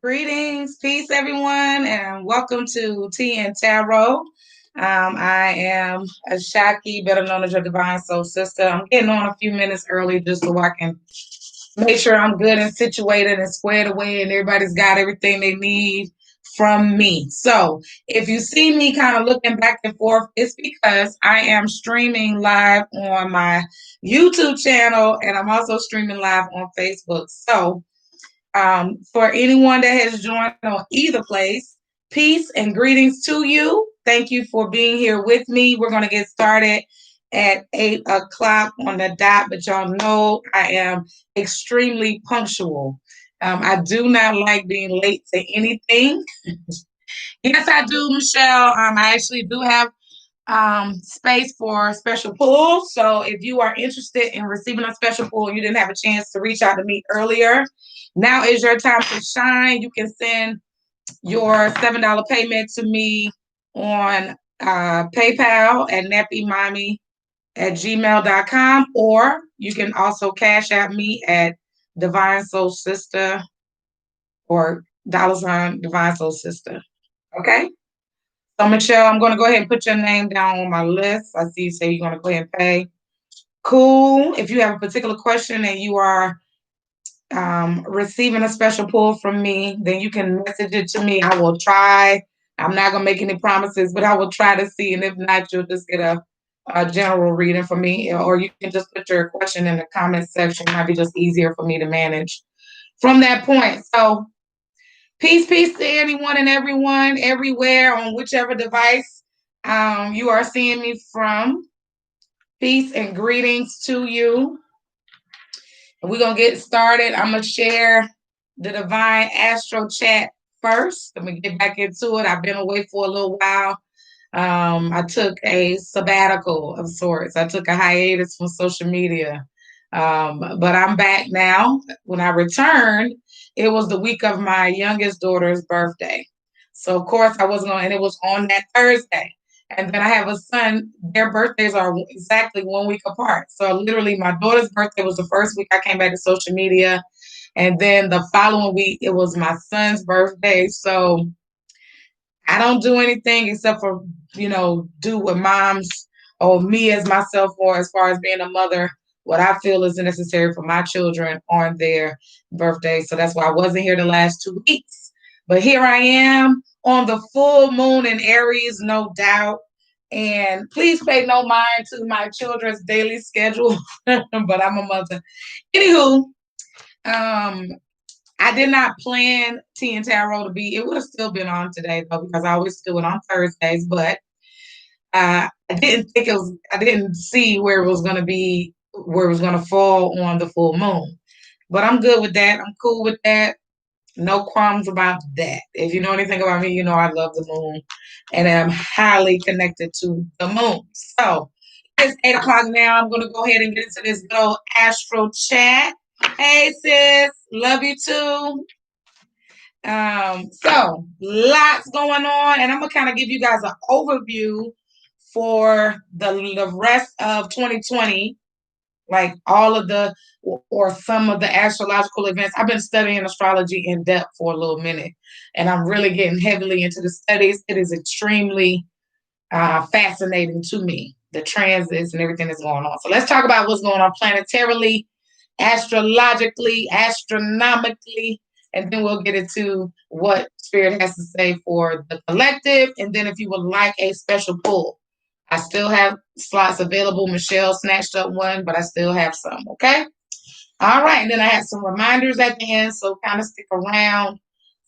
Greetings, peace, everyone, and welcome to Tea and Tarot. I am Ashaki, better known as your Divine Soul Sister. I'm getting on a few minutes early just so I can make sure I'm good and situated and squared away, and everybody's got everything they need from me. So, if you see me kind of looking back and forth, it's because I am streaming live on my YouTube channel, and I'm also streaming live on Facebook. So, for anyone that has joined on either place, peace and greetings to you. Thank you for being here with me. We're going to get started at 8 o'clock on the dot, but y'all know I am extremely punctual. I do not like being late to anything. Yes, I do, Michelle. I actually do have space for special pools. So if you are interested in receiving a special pool, you didn't have a chance to reach out to me earlier. Now is your time to shine. You can send your $7 payment to me on PayPal at nappymommy@gmail.com, or you can also cash out me at Divine Soul Sister or $ Divine Soul Sister. Okay? So, Michelle, I'm going to go ahead and put your name down on my list. I see you say you're going to go ahead and pay. Cool. If you have a particular question and you are receiving a special pull from me, then you can message it to me. I will try. I'm not going to make any promises, but I will try to see. And if not, you'll just get a general reading from me, or you can just put your question in the comment section. It might be just easier for me to manage from that point. So, peace, peace to anyone and everyone, everywhere, on whichever device you are seeing me from. Peace and greetings to you. We're going to get started. I'm going to share the Divine Astro Chat first. Let me get back into it. I've been away for a little while. I took a sabbatical of sorts. I took a hiatus from social media. But I'm back now. When I returned, it was the week of my youngest daughter's birthday. So, of course, I wasn't on, and it was on that Thursday. And then I have a son, their birthdays are exactly 1 week apart. So, literally, my daughter's birthday was the first week I came back to social media. And then the following week, it was my son's birthday. So, I don't do anything except for, do what moms or me as myself for as far as being a mother, what I feel is necessary for my children on their birthday. So that's why I wasn't here the last 2 weeks. But here I am on the full moon in Aries, no doubt. And please pay no mind to my children's daily schedule, but I'm a mother. Anywho, um, I did not plan Tea and Tarot to be. It would have still been on today though, because I always do it on Thursdays. But I didn't think it was. I didn't see where it was going to be, where it was going to fall on the full moon. But I'm good with that. I'm cool with that. No qualms about that. If you know anything about me, you know I love the moon, and I'm highly connected to the moon. So it's 8 o'clock now. I'm going to go ahead and get into this little astro chat. Hey sis, love you too. So lots going on, and I'm gonna kind of give you guys an overview for the rest of 2020, like all of the or some of the astrological events. I've been studying astrology in depth for a little minute, and I'm really getting heavily into the studies. It is extremely fascinating to me, the transits and everything that's going on. So let's talk about what's going on planetarily, astrologically, astronomically, and then we'll get into what Spirit has to say for the collective. And then if you would like a special pull, I still have slots available. Michelle snatched up one, but I still have some. Okay. All right. And then I have some reminders at the end. So kind of stick around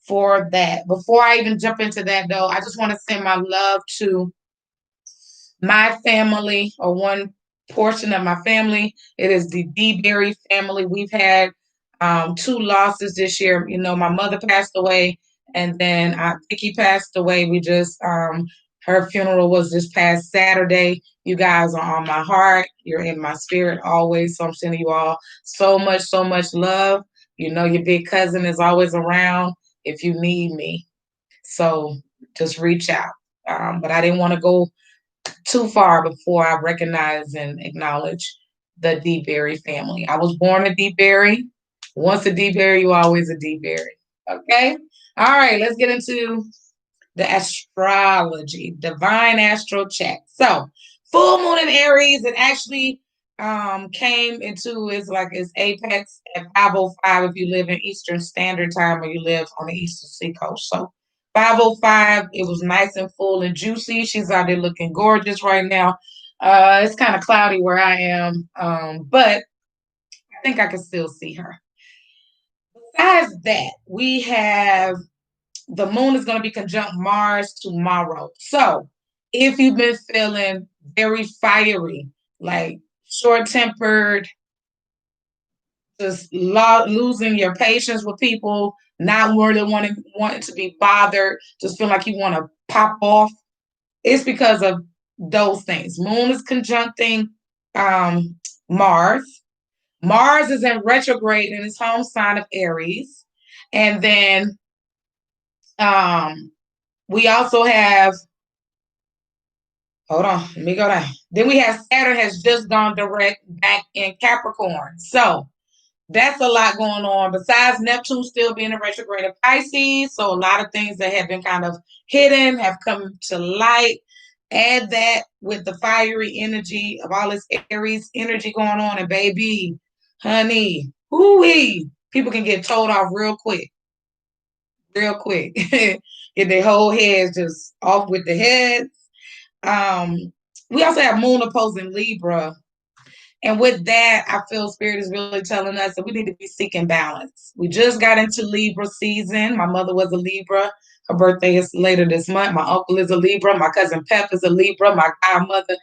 for that. Before I even jump into that, though, I just want to send my love to my family, or one portion of my family. It is the DeBerry family. We've had two losses this year. My mother passed away, and then Vicky passed away. We just her funeral was this past Saturday. You guys are on my heart. You're in my spirit always. So I'm sending you all so much love. Your big cousin is always around if you need me. So just reach out. But I didn't want to go too far before I recognize and acknowledge the DeBerry family. I was born a DeBerry. Once a DeBerry, you always a DeBerry. Okay? All right, let's get into the astrology, divine astro check. So, full moon in Aries, it actually came into its apex at 5:05 if you live in Eastern Standard Time or you live on the Eastern Seacoast. So 5:05, it was nice and full and juicy. She's out there looking gorgeous right now. It's kind of cloudy where I am, but I think I can still see her. Besides that, we have the moon is going to be conjunct Mars tomorrow. So if you've been feeling very fiery, like short tempered, just losing your patience with people, not really wanting to be bothered, just feel like you want to pop off, it's because of those things. Moon is conjuncting um, Mars. Mars is in retrograde in his home sign of Aries. And then we also have, hold on, let me go down. Then we have Saturn has just gone direct back in Capricorn. So that's a lot going on. Besides Neptune still being in retrograde of Pisces, so a lot of things that have been kind of hidden have come to light. Add that with the fiery energy of all this Aries energy going on, and baby, honey, hoo-wee, people can get told off real quick, real quick. Get their whole heads just off with the heads. We also have Moon opposing Libra. And with that, I feel Spirit is really telling us that we need to be seeking balance. We just got into Libra season. My mother was a Libra. Her birthday is later this month. My uncle is a Libra. My cousin Pep is a Libra. My godmother.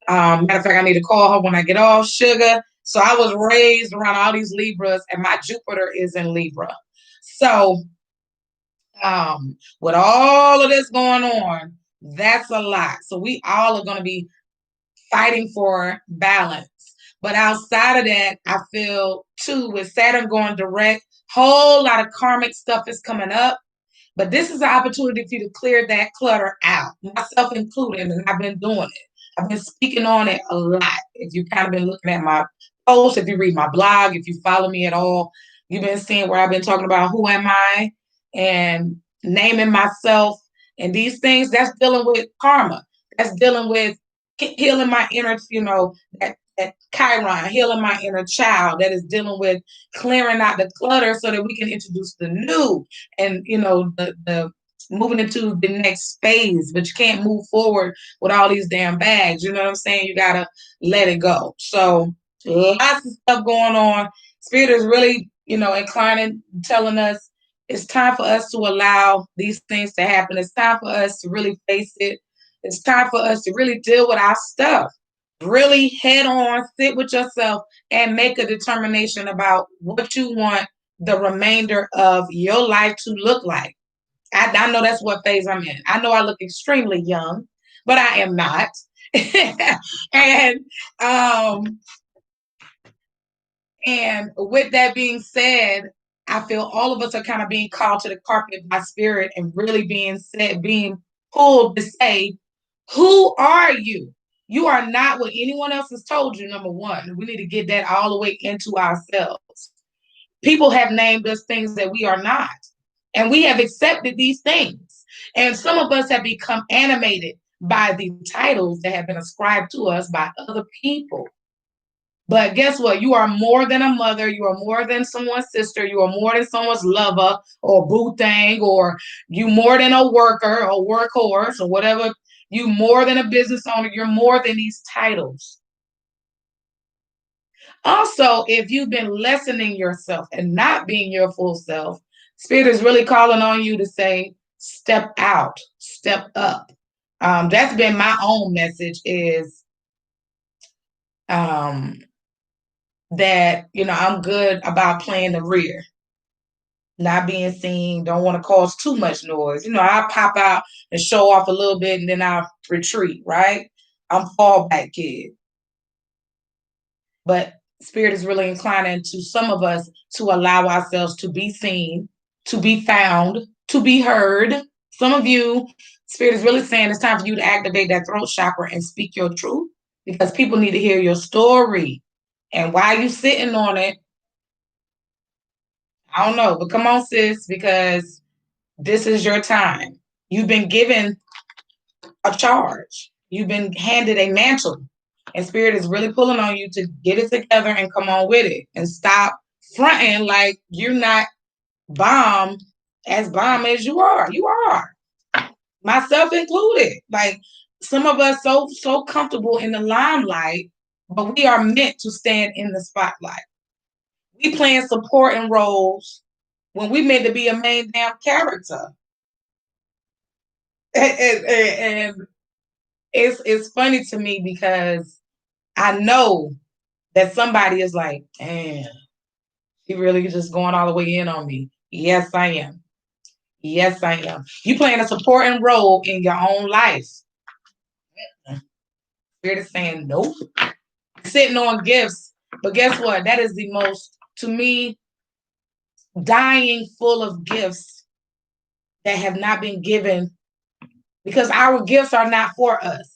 Matter of fact, I need to call her when I get off. Sugar. So I was raised around all these Libras, and my Jupiter is in Libra. So with all of this going on, that's a lot. So we all are going to be fighting for balance. But outside of that, I feel too, with Saturn going direct, whole lot of karmic stuff is coming up. But this is an opportunity for you to clear that clutter out, myself included, and I've been doing it. I've been speaking on it a lot. If you've kind of been looking at my posts, if you read my blog, if you follow me at all, you've been seeing where I've been talking about who am I and naming myself and these things. That's dealing with karma. That's dealing with healing my inner, that Chiron, healing my inner child, that is dealing with clearing out the clutter so that we can introduce the new and the moving into the next phase. But you can't move forward with all these damn bags. You know what I'm saying? You gotta let it go. So lots of stuff going on. Spirit is really, inclining, telling us it's time for us to allow these things to happen. It's time for us to really face it. It's time for us to really deal with our stuff. Really head on, sit with yourself, and make a determination about what you want the remainder of your life to look like. I know that's what phase I'm in. I know I look extremely young, but I am not. and um, and with that being said, I feel all of us are kind of being called to the carpet by Spirit and really being pulled to say, who are you? You are not what anyone else has told you, number one. We need to get that all the way into ourselves. People have named us things that we are not, and we have accepted these things. And some of us have become animated by the titles that have been ascribed to us by other people. But guess what? You are more than a mother. You are more than someone's sister. You are more than someone's lover or boo thing, or you more than a worker or workhorse or whatever. You more than a business owner. You're more than these titles. Also, if you've been lessening yourself and not being your full self, Spirit is really calling on you to say, step out, step up. That's been my own message is that, I'm good about playing the rear, not being seen, don't want to cause too much noise. I pop out and show off a little bit and then I'll retreat, right? I'm fallback kid. But Spirit is really inclining to some of us to allow ourselves to be seen, to be found, to be heard. Some of you, Spirit is really saying it's time for you to activate that throat chakra and speak your truth because people need to hear your story. And while you sitting on it, I don't know, but come on, sis, because This is your time. You've been given a charge. You've been handed a mantle. And Spirit is really pulling on you to get it together and come on with it and stop fronting like you're not bomb as you are. You are. Myself included. Like some of us so comfortable in the limelight, but we are meant to stand in the spotlight. We playing supporting roles when we meant to be a main damn character. And it's funny to me because I know that somebody is like, damn, she really just going all the way in on me. Yes, I am. Yes, I am. You playing a supporting role in your own life. Spirit is saying nope. Sitting on gifts. But guess what? That is the most, to me, dying full of gifts that have not been given because our gifts are not for us.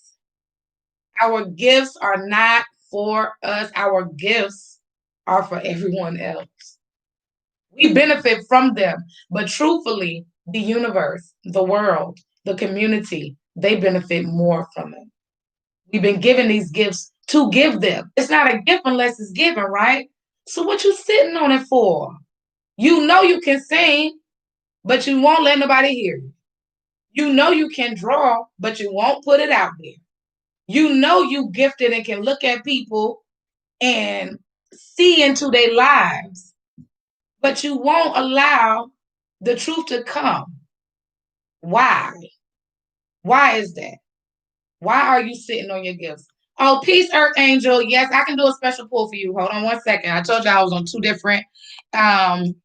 Our gifts are not for us. Our gifts are for everyone else. We benefit from them, but truthfully, the universe, the world, the community, they benefit more from it. We've been given these gifts to give them. It's not a gift unless it's given, right? So what you sitting on it for? You know you can sing, but you won't let nobody hear you. You know you can draw, but you won't put it out there. You know you gifted and can look at people and see into their lives, but you won't allow the truth to come. Why? Why is that? Why are you sitting on your gifts? Oh, peace, Earth Angel. Yes, I can do a special pull for you. Hold on one second. I told you I was on um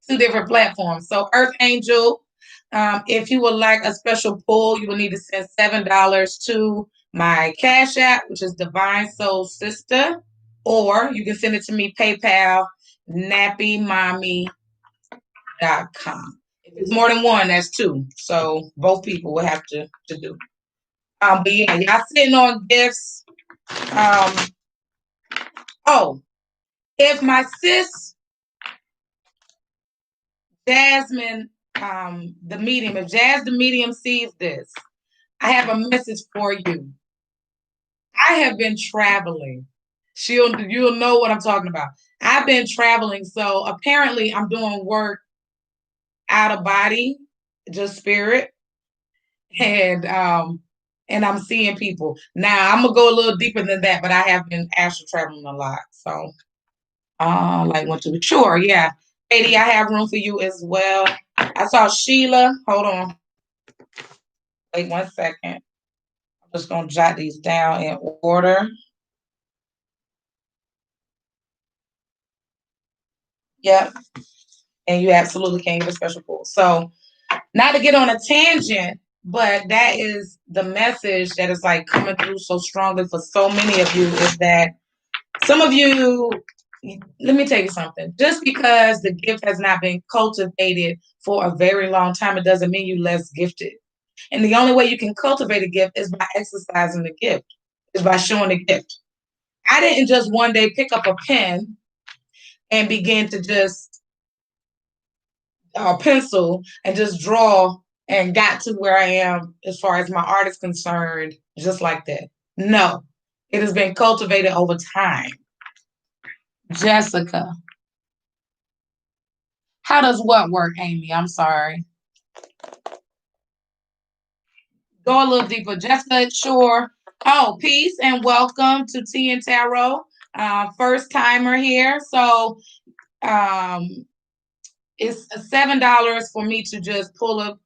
two different platforms. So Earth Angel, if you would like a special pull, you will need to send $7 to my Cash App, which is Divine Soul Sister, or you can send it to me PayPal, nappymommy.com. If it's more than one, that's two. So both people will have to do. But yeah, y'all sitting on gifts. Um, oh, if my sis Jasmine, the medium, if Jazz the medium sees this, I have a message for you. I have been traveling. You'll know what I'm talking about. I've been traveling, so apparently I'm doing work out of body, just spirit, and I'm seeing people. Now I'm gonna go a little deeper than that, but I have been astral traveling a lot. So like what to be sure, yeah. Katie, I have room for you as well. I saw Sheila. Hold on. Wait 1 second. I'm just gonna jot these down in order. Yep. And you absolutely can get a special pull. So not to get on a tangent, but that is the message that is like coming through so strongly for so many of you is that some of you, let me tell you something. Just because the gift has not been cultivated for a very long time, it doesn't mean you less gifted. And the only way you can cultivate a gift is by exercising the gift, is by showing the gift. I didn't just one day pick up a pen and begin to just pencil and just draw and got to where I am as far as my art is concerned, just like that. No, it has been cultivated over time. Jessica. How does what work, Amy? I'm sorry. Go a little deeper. Jessica, sure. Oh, peace and welcome to Tea and Tarot. First timer here. So it's $7 for me to just pull a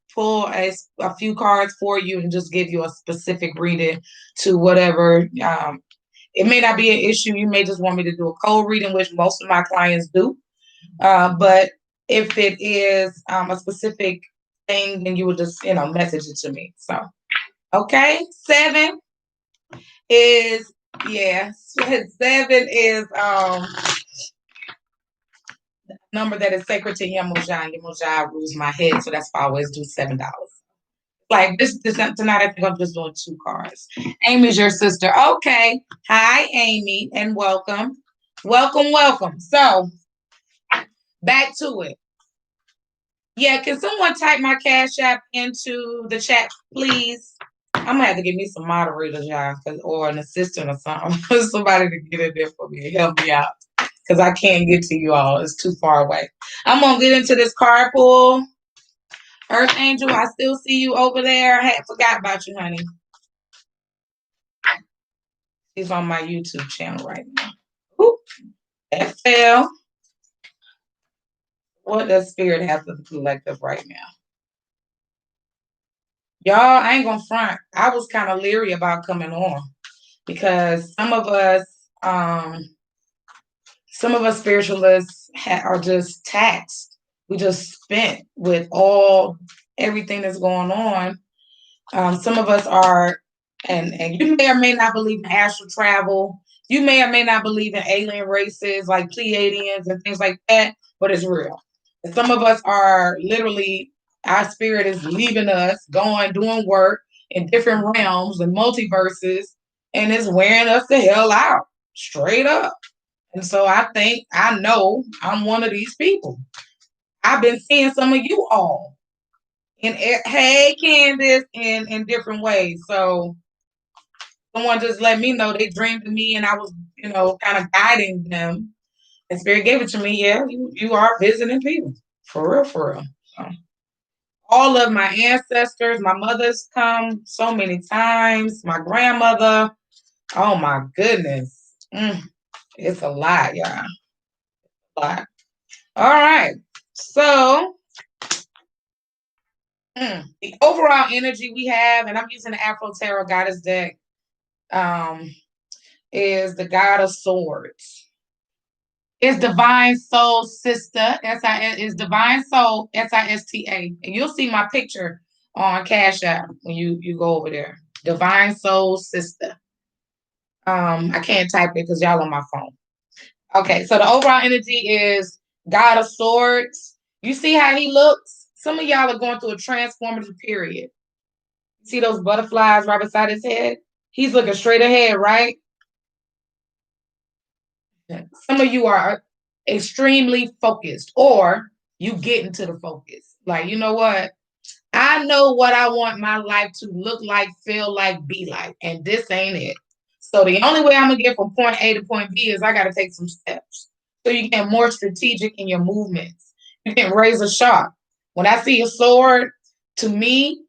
few cards for you and just give you a specific reading to whatever. It may not be an issue. You may just want me to do a cold reading, which most of my clients do. But if it is a specific thing, then you would just, message it to me. So, okay. 7 is, yeah, 7 is number that is sacred to Yemoja. Yemoja rules my head, so that's why I always do $7. Like this tonight, I think I'm just doing 2 cards. Amy's your sister. Okay. Hi, Amy, and welcome. Welcome, welcome. So back to it. Yeah, can someone type my Cash App into the chat, please? I'm gonna have to get me some moderators, y'all, or an assistant or something. Somebody to get in there for me and help me out. Because I can't get to you all. It's too far away. I'm gonna get into this carpool. Earth Angel, I still see you over there. I had forgot about you, honey. She's on my YouTube channel right now. Oop, that fell. What does spirit have for the collective right now? Y'all, I ain't gonna front. I was kind of leery about coming on because um, some of us spiritualists are just taxed. We just spent with everything that's going on. Some of us are, and you may or may not believe in astral travel. You may or may not believe in alien races like Pleiadians and things like that, but it's real. And some of us are literally, our spirit is leaving us, doing work in different realms and multiverses, and it's wearing us the hell out, straight up. And so I know I'm one of these people. I've been seeing some of you all in hey Candace in different ways. So someone just let me know they dreamed of me and I was, kind of guiding them. And Spirit gave it to me. Yeah, you are visiting people. For real, for real. So, all of my ancestors, my mother's come so many times, my grandmother. Oh my goodness. It's a lot, y'all. A lot. All right. So the overall energy we have, and I'm using the Afro Tarot Goddess deck, is the God of Swords. It's Divine Soul Sister. S-I-S is Divine Soul SISTA. And you'll see my picture on Cash App when you go over there. Divine Soul Sister. I can't type it because y'all on my phone. Okay, so the overall energy is God of Swords. You see how he looks? Some of y'all are going through a transformative period. See those butterflies right beside his head? He's looking straight ahead, right? Some of you are extremely focused, or you get into the focus. Like, you know what? I know what I want my life to look like, feel like, be like, and this ain't it. So the only way I'm gonna get from point A to point B is I gotta take some steps. So you get more strategic in your movements. You can raise a shot. When I see a sword, to me,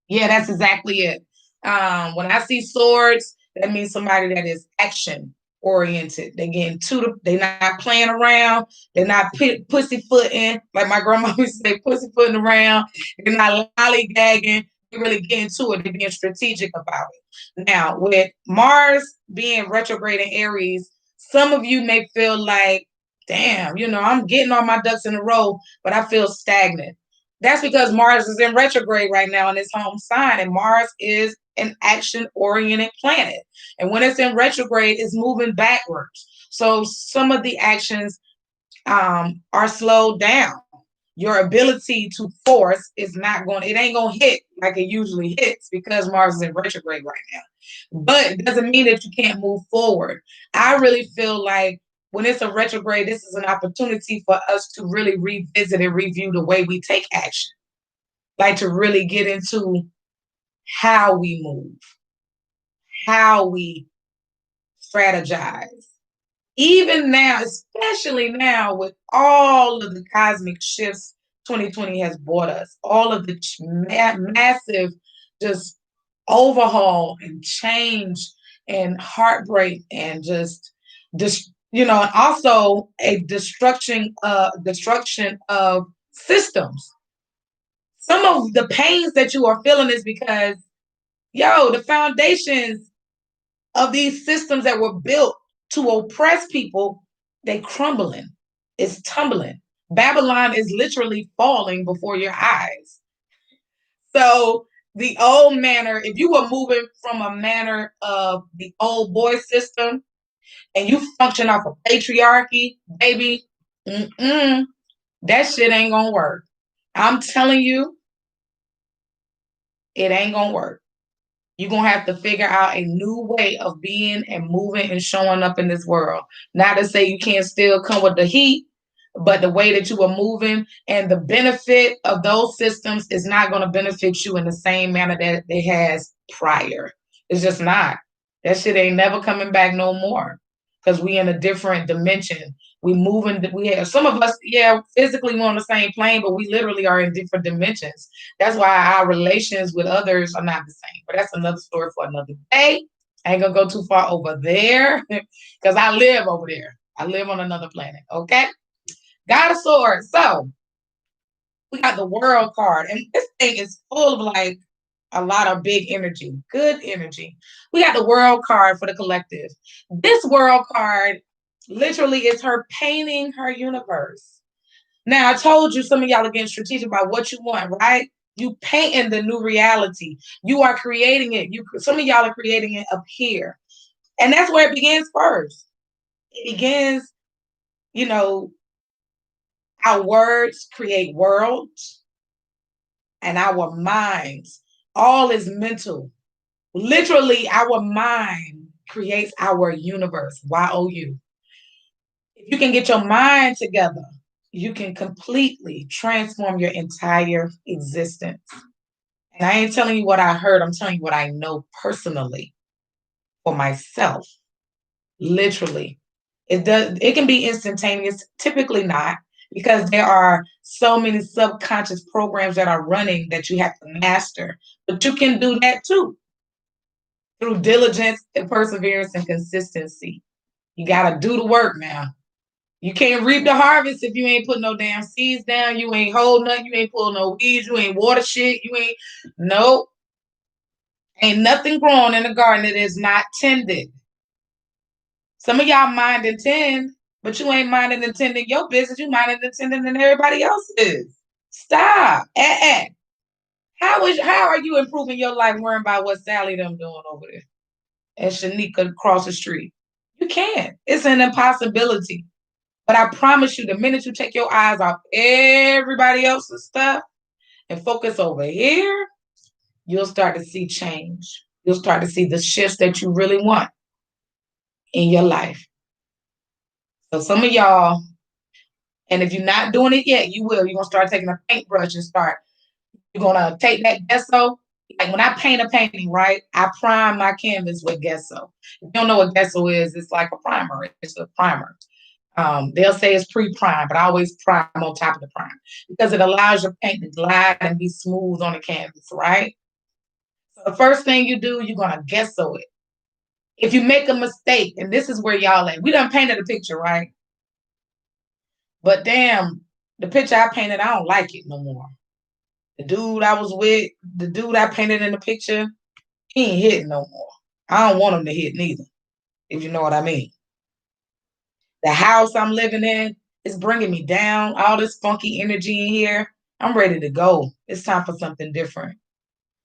yeah, that's exactly it. When I see swords, that means somebody that is action oriented. They getting they're not playing around. They're not pussyfooting, like my grandma used to say, pussyfooting around. They're not lollygagging. They're really getting to it. They're being strategic about it. Now, with Mars being retrograde in Aries, some of you may feel like, damn, I'm getting all my ducks in a row, but I feel stagnant. That's because Mars is in retrograde right now in its home sign, and Mars is an action-oriented planet. And when it's in retrograde, it's moving backwards. So some of the actions are slowed down. Your ability to force is not going, it ain't going to hit like it usually hits because Mars is in retrograde right now. But it doesn't mean that you can't move forward. I really feel like when it's a retrograde, this is an opportunity for us to really revisit and review the way we take action, like to really get into how we move, how we strategize. Even now, especially now with all of the cosmic shifts 2020 has brought us, all of the massive just overhaul and change and heartbreak and just and also a destruction of systems. Some of the pains that you are feeling is because the foundations of these systems that were built to oppress people, they crumbling. It's tumbling. Babylon is literally falling before your eyes. So the old manner, if you were moving from a manner of the old boy system and you function off of patriarchy, baby, that shit ain't gonna work. I'm telling you, it ain't gonna work. You're going to have to figure out a new way of being and moving and showing up in this world. Not to say you can't still come with the heat, but the way that you are moving and the benefit of those systems is not going to benefit you in the same manner that it has prior. It's just not. That shit ain't never coming back no more because we in a different dimension. We moving. We have some of us, yeah, physically we're on the same plane, but we literally are in different dimensions. That's why our relations with others are not the same. But that's another story for another day. I ain't gonna go too far over there because I live over there. I live on another planet. Okay. Got a sword. So we got the world card, and this thing is full of like a lot of big energy, good energy. We got the world card for the collective. This world card literally is her painting her universe. Now, I told you some of y'all are getting strategic about what you want, right? You painting the new reality. You are creating it. Some of y'all are creating it up here. And that's where it begins first. It begins, you know, our words create worlds and our minds. All is mental. Literally, our mind creates our universe. YOU. If you can get your mind together, you can completely transform your entire existence. And I ain't telling you what I heard, I'm telling you what I know personally for myself. Literally. It can be instantaneous, typically not, because there are so many subconscious programs that are running that you have to master. But you can do that too through diligence and perseverance and consistency. You got to do the work now. You can't reap the harvest if you ain't put no damn seeds down. You ain't hold nothing. You ain't pull no weeds. You ain't water shit. You ain't, nope. Ain't nothing growing in the garden that is not tended. Some of y'all mind and tend, but you ain't minding and tending your business. You minding and tending and everybody else's. Stop. How are you improving your life worrying about what Sally them doing over there and Shanika across the street? You can't. It's an impossibility. But I promise you, the minute you take your eyes off everybody else's stuff and focus over here, you'll start to see change. You'll start to see the shifts that you really want in your life. So some of y'all, and if you're not doing it yet, you will. You're going to start taking a paintbrush and you're going to take that gesso. Like when I paint a painting, right, I prime my canvas with gesso. If you don't know what gesso is, it's like a primer. It's a primer. They'll say it's pre-prime, but I always prime on top of the prime because it allows your paint to glide and be smooth on the canvas, right? So the first thing you do, you're going to gesso it. If you make a mistake, and this is where y'all at, we done painted a picture, right? But damn, the picture I painted, I don't like it no more. The dude I was with, the dude I painted in the picture, he ain't hitting no more. I don't want him to hit neither, if you know what I mean. The house I'm living in is bringing me down. All this funky energy in here. I'm ready to go. It's time for something different.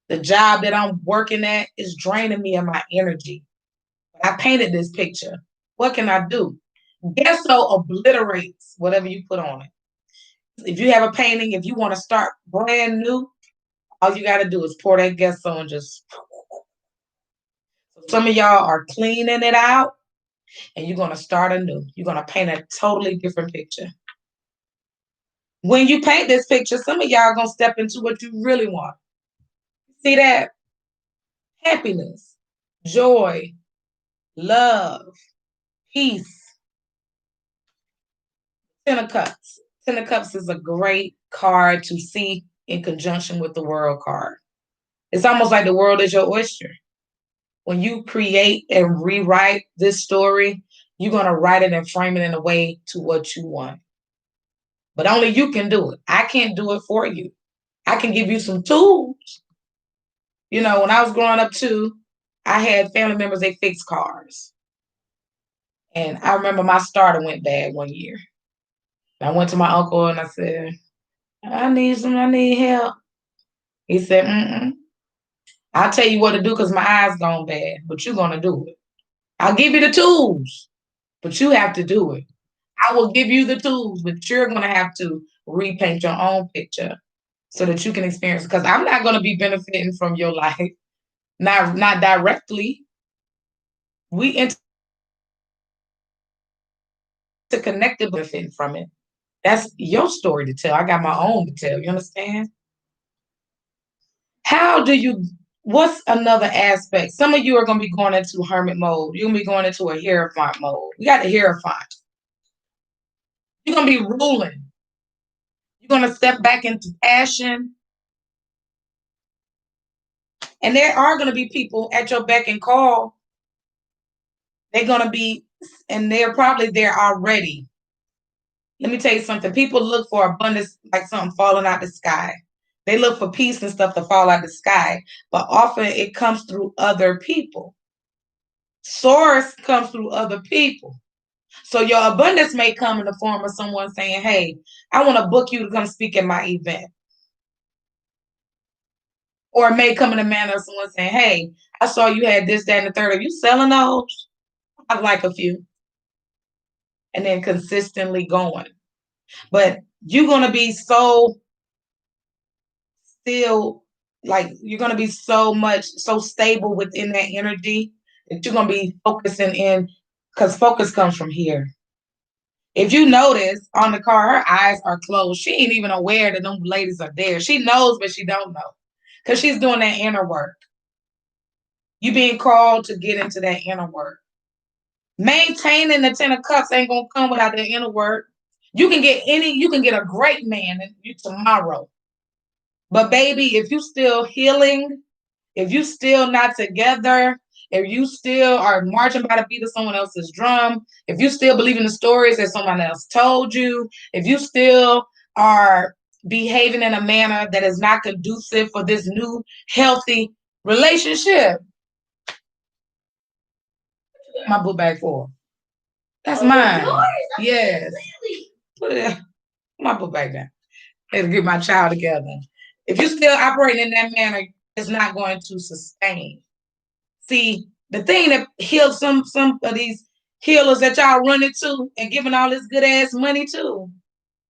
The job that I'm working at is draining me of my energy. But I painted this picture. What can I do? Gesso obliterates whatever you put on it. If you have a painting, if you want to start brand new, all you got to do is pour that gesso and just. Some of y'all are cleaning it out and you're going to start anew. You're going to paint a totally different picture. When you paint this picture, some of y'all are going to step into what you really want. See that? Happiness, joy, love, peace. Ten of Cups. Ten of Cups is a great card to see in conjunction with the World card. It's almost like the world is your oyster. When you create and rewrite this story, you're going to write it and frame it in a way to what you want. But only you can do it. I can't do it for you. I can give you some tools. You know, when I was growing up too, I had family members, they fixed cars. And I remember my starter went bad one year. I went to my uncle and I said, I need help. He said, I'll tell you what to do because my eyes gone bad, but you're going to do it. I'll give you the tools, but you have to do it. I will give you the tools, but you're going to have to repaint your own picture so that you can experience, because I'm not going to be benefiting from your life, not directly. We interconnected benefiting from it. That's your story to tell. I got my own to tell. You understand? How do you, what's another aspect? Some of you are going to be going into hermit mode. You're going to be going into a hierophant mode. We got the hierophant. You're going to be ruling. You're going to step back into passion. And there are going to be people at your beck and call. They're going to be, and they're probably there already. Let me tell you something. People look for abundance like something falling out the sky. They look for peace and stuff to fall out the sky, but often it comes through other people. Source comes through other people. So your abundance may come in the form of someone saying, hey, I want to book you to come speak at my event. Or it may come in the manner of someone saying, hey, I saw you had this, that, and the third. Are you selling those? I'd like a few. And then consistently going. But you're going to be so still, like you're going to be so stable within that energy that you're going to be focusing in, because focus comes from here. If you notice on the car, her eyes are closed. She ain't even aware that them ladies are there. She knows, but she don't know, because she's doing that inner work. You being called to get into that inner work. Maintaining the 10 of cups ain't gonna come without the inner work. You can get a great man tomorrow. But baby, if you still healing, if you still not together, if you still are marching by the beat of someone else's drum, if you still believe in the stories that someone else told you, if you still are behaving in a manner that is not conducive for this new healthy relationship, my book bag for. That's mine. Yes. Put it, my book bag down. Let's get my child together. If you're still operating in that manner, it's not going to sustain. See, the thing that heals some of these healers that y'all running to and giving all this good ass money to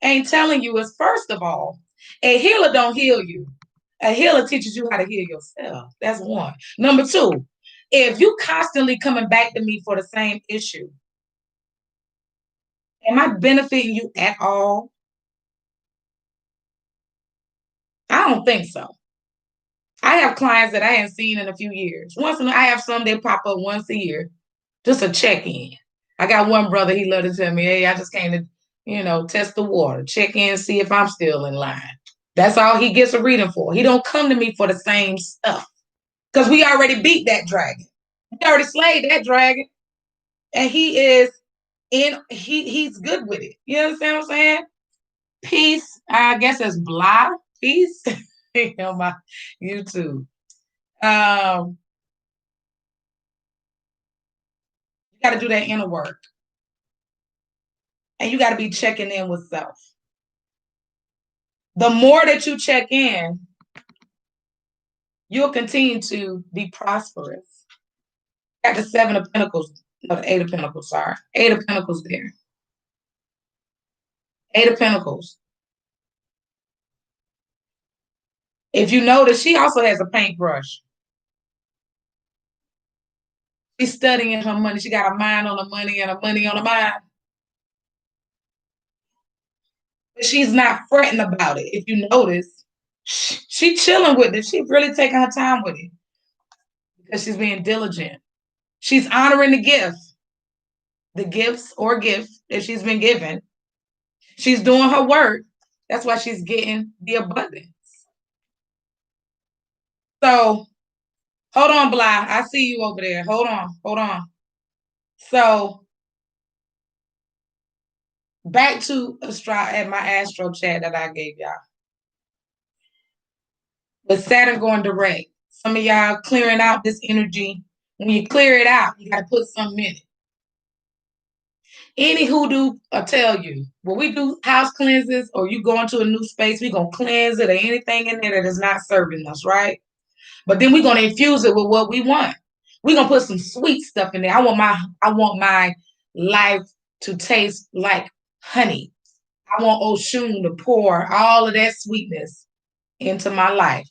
ain't telling you is, first of all, a healer don't heal you. A healer teaches you how to heal yourself. That's one. Number two, if you constantly coming back to me for the same issue, am I benefiting you at all? I don't think so. I have clients that I haven't seen in a few years. I have some that pop up once a year, just a check-in. I got one brother, he loved to tell me, hey, I just came to, test the water, check in, see if I'm still in line. That's all he gets a reading for. He don't come to me for the same stuff, because we already beat that dragon. We already slayed that dragon. And he's good with it. You understand what I'm saying? Peace, I guess it's blah. Peace. On my YouTube. You got to do that inner work. And you got to be checking in with self. The more that you check in, you'll continue to be prosperous. Got the 7 of Pentacles, no, the 8 of Pentacles, sorry. 8 of Pentacles there. 8 of Pentacles. If you notice, she also has a paintbrush. She's studying her money. She got a mind on the money and a money on the mind. But she's not fretting about it. If you notice, she's chilling with it. She's really taking her time with it, because she's being diligent. She's honoring the gifts or gifts that she's been given. She's doing her work. That's why she's getting the abundance. So, hold on, Bly. I see you over there. Hold on. So, back to at my astro chat that I gave y'all. With Saturn going direct, some of y'all clearing out this energy. When you clear it out, you got to put something in it. Any hoodoo will tell you, when we do house cleanses or you go into a new space, we're going to cleanse it or anything in there that is not serving us, right? But then we're going to infuse it with what we want. We're going to put some sweet stuff in there. I want my life to taste like honey. I want Oshun to pour all of that sweetness into my life.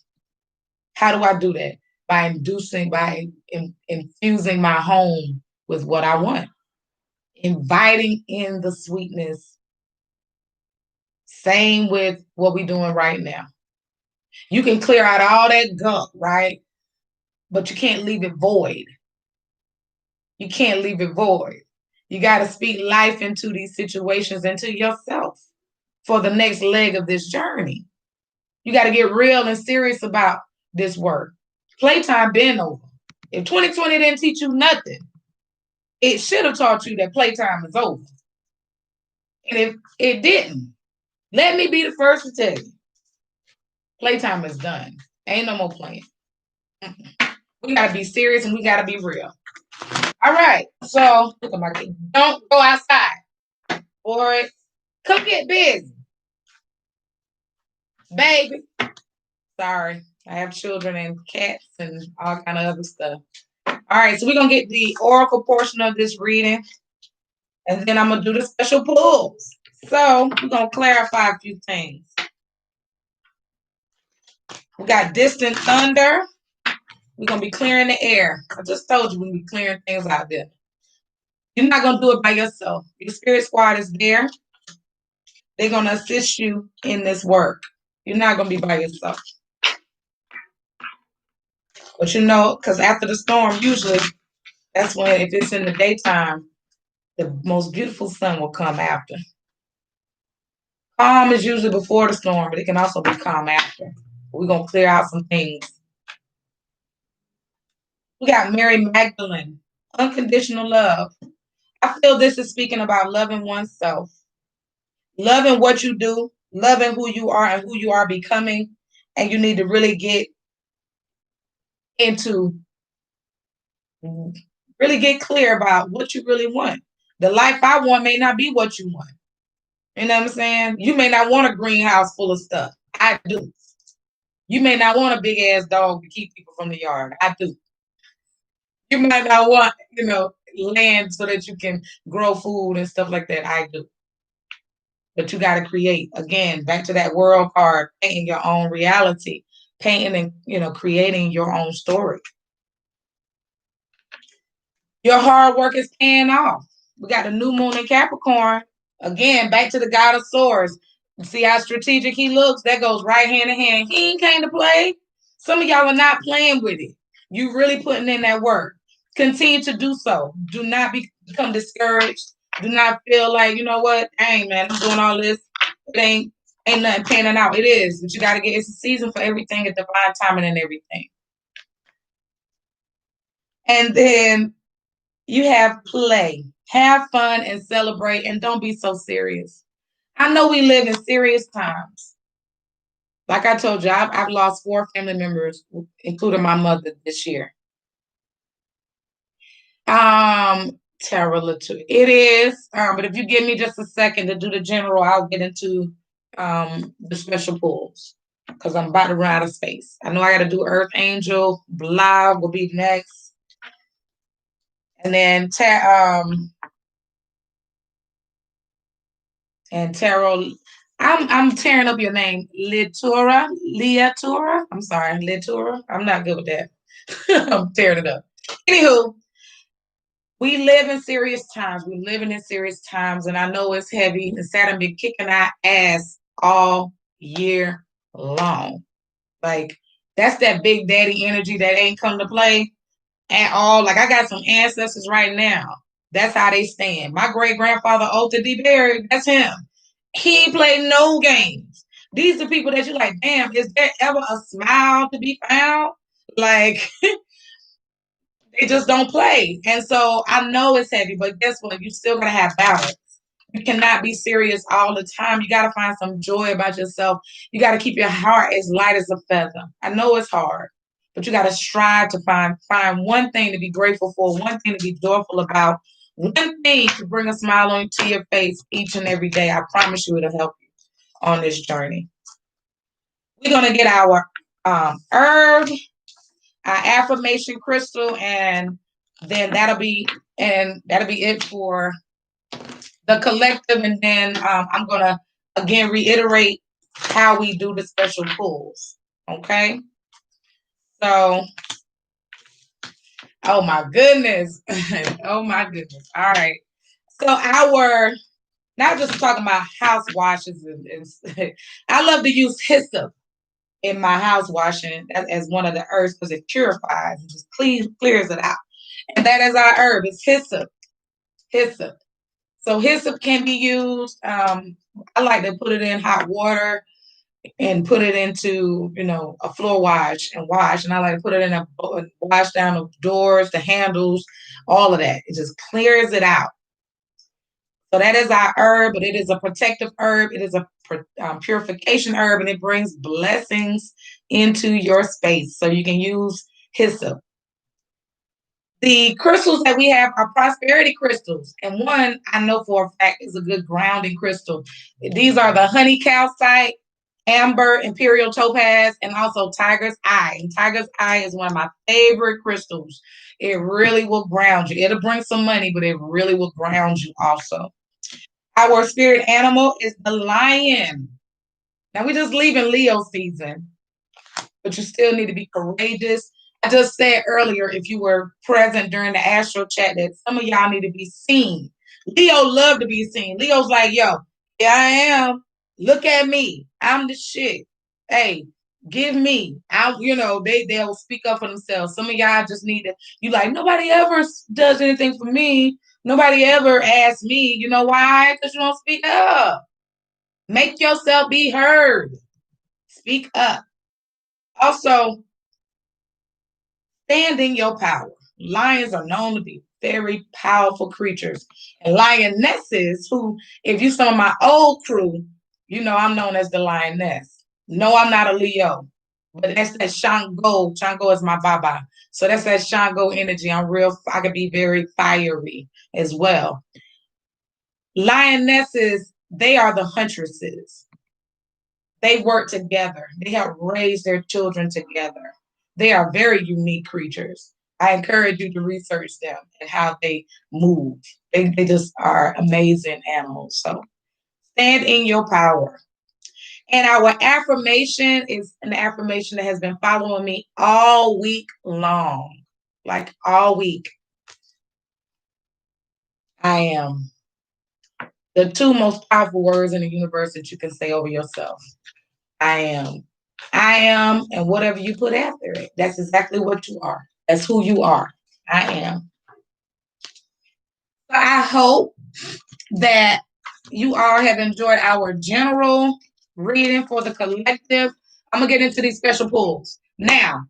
How do I do that? By infusing my home with what I want. Inviting in the sweetness Same with what we're doing right now. You can clear out all that gunk, right? But you can't leave it void. You can't leave it void. You got to speak life into these situations and to yourself for the next leg of this journey. You got to get real and serious about this work. Playtime been over. If 2020 didn't teach you nothing, it should have taught you that playtime is over. And if it didn't, let me be the first to tell you, playtime is done. Ain't no more playing. We got to be serious and we got to be real. All right. So, look at my kid. Don't go outside. Boy, come get busy. Baby. Sorry. I have children and cats and all kind of other stuff. All right. So, we're going to get the oracle portion of this reading. And then I'm going to do the special pulls. So, we're going to clarify a few things. We got distant thunder. We're going to be clearing the air. I just told you we're going to be clearing things out there. You're not going to do it by yourself. Your spirit squad is there. They're going to assist you in this work. You're not going to be by yourself. But you know, because after the storm, usually that's when, if it's in the daytime, the most beautiful sun will come after. Calm is usually before the storm, but it can also be calm after. We're going to clear out some things. We got Mary Magdalene, unconditional love. I feel this is speaking about loving oneself, loving what you do, loving who you are and who you are becoming. And you need to really get clear about what you really want. The life I want may not be what you want. You know what I'm saying? You may not want a greenhouse full of stuff. I do. You may not want a big ass dog to keep people from the yard. I do. You might not want, land so that you can grow food and stuff like that. I do. But you got to create. Again, back to that world card, painting your own reality, painting and, creating your own story. Your hard work is paying off. We got a new moon in Capricorn. Again, back to the God of Swords. See how strategic he looks? That goes right hand in hand. He ain't came to play. Some of y'all are not playing with it. You really putting in that work. Continue to do so. Do not become discouraged. Do not feel like, you know what? Dang, man, I'm doing all this. It ain't nothing panning out. It is, but you got to it's a season for everything, a divine timing and everything. And then you have play. Have fun and celebrate, and don't be so serious. I know we live in serious times. Like I told you, I've lost 4 family members, including my mother, this year. Tara Latu. It is, but if you give me just a second to do the general, I'll get into the special pulls because I'm about to run out of space. I know I got to do Earth Angel. Blah will be next. And then tarot. I'm tearing up your name, Litura. I'm sorry, Litura. I'm not good with that. I'm tearing it up. Anywho, we live in serious times. We're living in serious times, and I know it's heavy. And Saturn been kicking our ass all year long. Like that's that big daddy energy that ain't come to play at all. Like I got some ancestors right now. That's how they stand. My great grandfather, Otha D. Berry, that's him. He played no games. These are people that you're like, damn, is there ever a smile to be found? Like, they just don't play. And so I know it's heavy, but guess what? You still gotta have balance. You cannot be serious all the time. You gotta find some joy about yourself. You gotta keep your heart as light as a feather. I know it's hard, but you gotta strive to find one thing to be grateful for, one thing to be joyful about, one thing to bring a smile onto your face each and every day. I promise you it'll help you on this journey. We're gonna get our herb, our affirmation crystal, and then that'll be it for the collective. And then I'm gonna again reiterate how we do the special pulls. Okay. So, oh my goodness. Oh my goodness. All right. So our not just talking about house washes. I love to use hyssop in my house washing as one of the herbs because it purifies and just clears it out. And that is our herb. It's hyssop. Hyssop. So hyssop can be used. I like to put it in hot water and put it into, a floor wash and wash. And I like to put it in a wash down the doors, the handles, all of that. It just clears it out. So that is our herb, but it is a protective herb. It is a purification herb, and it brings blessings into your space. So you can use hyssop. The crystals that we have are prosperity crystals, and one I know for a fact is a good grounding crystal. These are the honey calcite, amber, imperial topaz, and also tiger's eye. And tiger's eye is one of my favorite crystals. It really will ground you. It'll bring some money, but it really will ground you also. Our spirit animal is the lion. Now we're just leaving Leo season, but you still need to be courageous. I just said earlier, if you were present during the astro chat, that some of y'all need to be seen. Leo love to be seen. Leo's like, yo, here I am. Look at me. I'm the shit. Hey, give me. They'll speak up for themselves. Some of y'all just need to, you like, nobody ever does anything for me. Nobody ever asks me. You know why? Because you don't speak up. Make yourself be heard. Speak up. Also, stand in your power. Lions are known to be very powerful creatures. And lionesses, who, if you some of my old crew, I'm known as the lioness. No, I'm not a Leo, but that's that Shango. Shango is my baba. So that's that Shango energy. I could be very fiery as well. Lionesses, they are the huntresses. They work together. They help raise their children together. They are very unique creatures. I encourage you to research them and how they move. They just are amazing animals. So stand in your power. And our affirmation is an affirmation that has been following me all week long, like all week. I am. The two most powerful words in the universe that you can say over yourself. I am. I am, and whatever you put after it, that's exactly what you are. That's who you are. I am. So I hope that you all have enjoyed our general reading for the collective. I'm going to get into these special pulls now,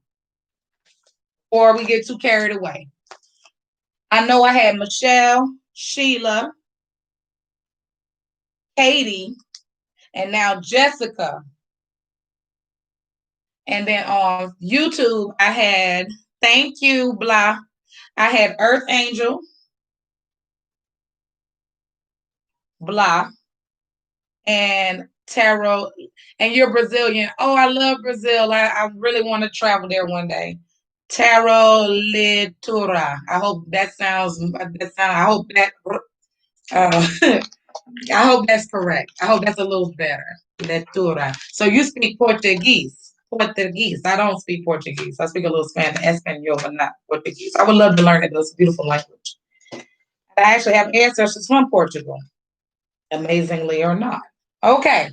before we get too carried away. I know I had Michelle, Sheila, Katie, and now Jessica. And then on YouTube, I had Thank You, blah. I had Earth Angel, blah, and Tarot. And you're Brazilian. Oh, I love Brazil. I really want to travel there one day. Tarot Litura. I hope that sounds. I hope that. I hope that's correct. I hope that's a little better. Litura. So you speak Portuguese. Portuguese. I don't speak Portuguese. I speak a little Spanish, Espanol, but not Portuguese. I would love to learn it. It's a beautiful language. I actually have ancestors from Portugal, amazingly or not. Okay.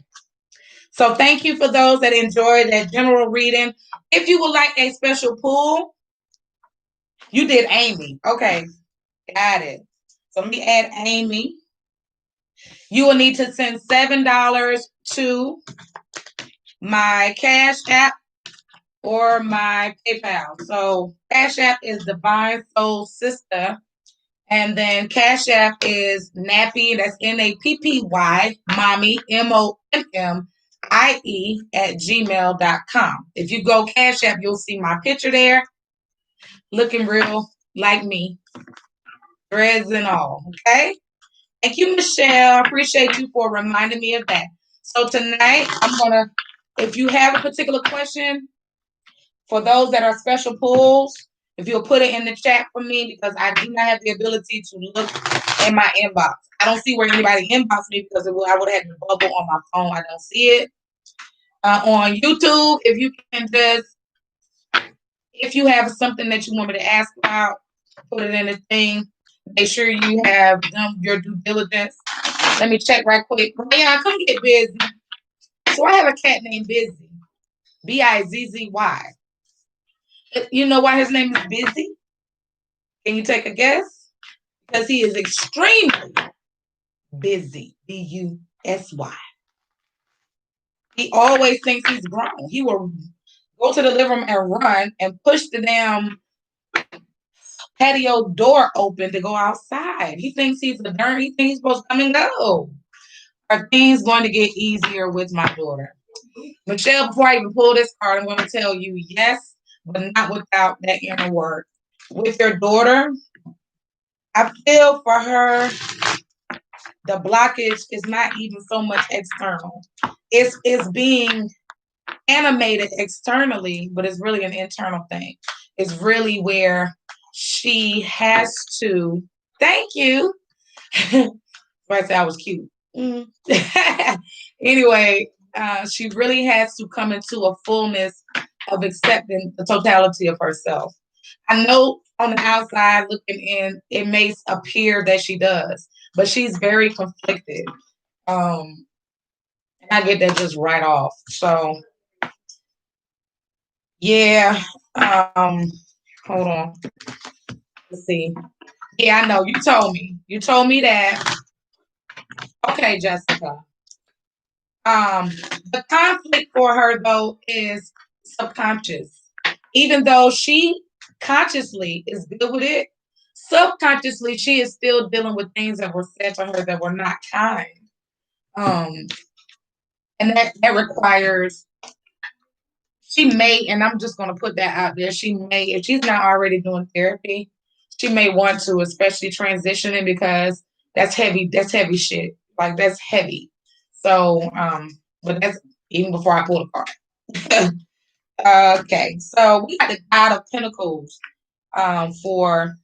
So thank you for those that enjoyed that general reading. If you would like a special pull, you did Amy. Okay. Got it. So let me add Amy. You will need to send $7 to my Cash App or my PayPal. So Cash App is Divine Soul Sister. And then Cash App is Nappy, that's Nappy, Mommy, MOMMIE at gmail.com. If you go Cash App, you'll see my picture there, looking real like me, dreads and all, okay? Thank you, Michelle. I appreciate you for reminding me of that. So tonight, if you have a particular question, for those that are special pulls, if you'll put it in the chat for me, because I do not have the ability to look in my inbox. I don't see where anybody inboxed me because I would have had the bubble on my phone. I don't see it. On YouTube, if you can if you have something that you want me to ask about, put it in the thing. Make sure you have done your due diligence. Let me check right quick. Yeah, come get Busy. So I have a cat named Busy. Bizzy. You know why his name is Busy? Can you take a guess? Because he is extremely busy. Busy. He always thinks he's grown. He will go to the living room and run and push the damn patio door open to go outside. He thinks he's a darn. He thinks he's supposed to come and go. Are things going to get easier with my daughter? Michelle, before I even pull this card, I'm going to tell you yes, but not without that inner work. With your daughter, I feel for her, the blockage is not even so much external. It's being animated externally, but it's really an internal thing. It's really where she has to, thank you. I said I was cute. Anyway, she really has to come into a fullness of accepting the totality of herself. I know on the outside looking in, it may appear that she does, but she's very conflicted. And I get that just right off. So yeah. Hold on. Let's see. Yeah, I know. You told me. You told me that. Okay, Jessica. The conflict for her though is subconscious. Even though she consciously is good with it, subconsciously she is still dealing with things that were said to her that were not kind. Um, and that requires she may, and I'm just gonna put that out there, she may, if she's not already doing therapy, she may want to, especially transitioning because that's heavy shit. Like that's heavy. So but that's even before I pull the card. Okay, so we got the God of Pentacles for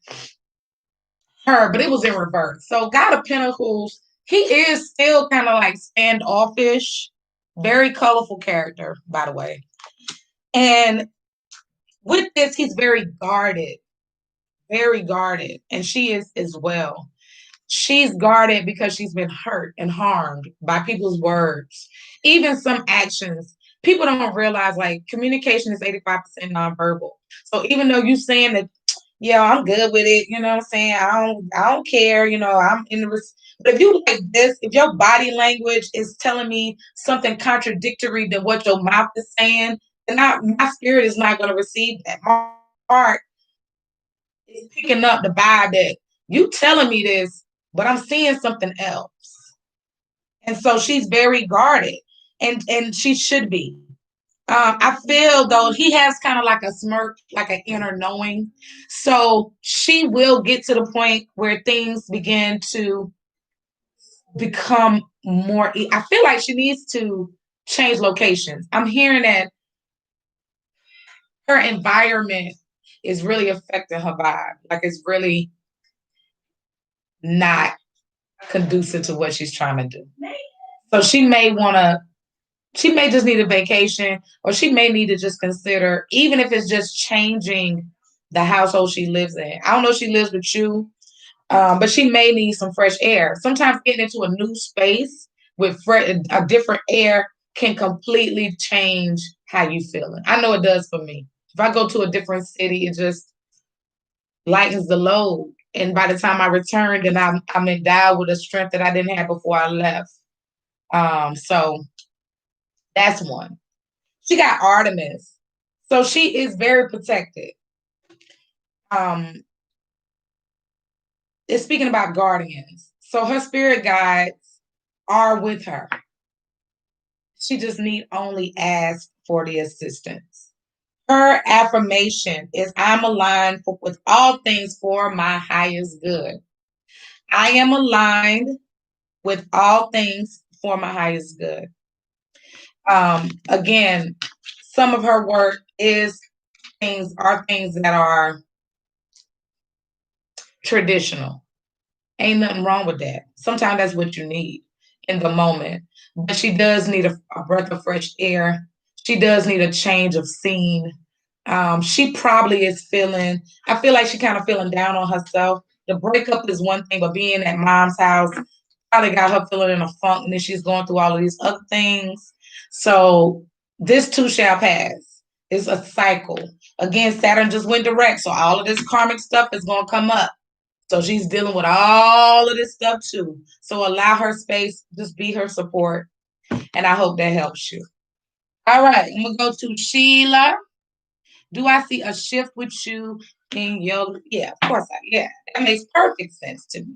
her, but it was in reverse. So God of Pentacles, he is still kind of like standoffish, very colorful character, by the way. And with this, he's very guarded, and she is as well. She's guarded because she's been hurt and harmed by people's words, even some actions. People don't realize like communication is 85% nonverbal. So even though you're saying that, yeah, I'm good with it, you know what I'm saying? I don't care, I'm in the but if you like this, if your body language is telling me something contradictory than what your mouth is saying, then my spirit is not going to receive that. My heart is picking up the vibe that you telling me this, but I'm seeing something else. And so she's very guarded, and she should be. I feel though he has kind of like a smirk, like an inner knowing. So she will get to the point where things begin to become more. I feel like she needs to change locations. I'm hearing that her environment is really affecting her vibe. Like it's really not conducive to what she's trying to do. So she may just need a vacation, or she may need to just consider, even if it's just changing the household she lives in. I don't know if she lives with you, but she may need some fresh air. Sometimes getting into a new space with a different air can completely change how you feeling. I know it does for me. If I go to a different city, it just lightens the load. And by the time I return, then I'm endowed with a strength that I didn't have before I left. So that's one. She got Artemis. So she is very protected. Um, it's speaking about guardians. So her spirit guides are with her. She just need only ask for the assistance. Her affirmation is I'm aligned with all things for my highest good. I am aligned with all things for my highest good. Again, some of her work are things that are traditional. Ain't nothing wrong with that. Sometimes that's what you need in the moment. But she does need a breath of fresh air. She does need a change of scene. She probably is I feel like she kind of feeling down on herself. The breakup is one thing, but being at mom's house, probably got her feeling in a funk, and then she's going through all of these other things. So this too shall pass. It's a cycle. Again, Saturn just went direct, so all of this karmic stuff is going to come up. So she's dealing with all of this stuff too. So allow her space, just be her support. And I hope that helps you. All right, I'm going to go to Sheila. Do I see a shift with you in your, yeah, of course yeah, that makes perfect sense to me.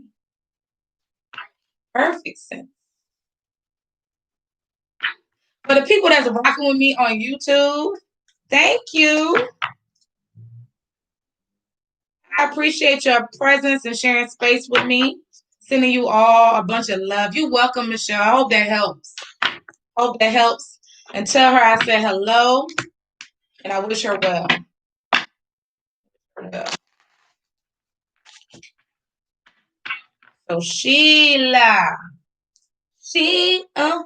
Perfect sense. For the people that's rocking with me on YouTube, thank you. I appreciate your presence and sharing space with me. Sending you all a bunch of love. You're welcome, Michelle. I hope that helps. Hope that helps. And tell her I said hello and I wish her well. So Sheila. Sheila.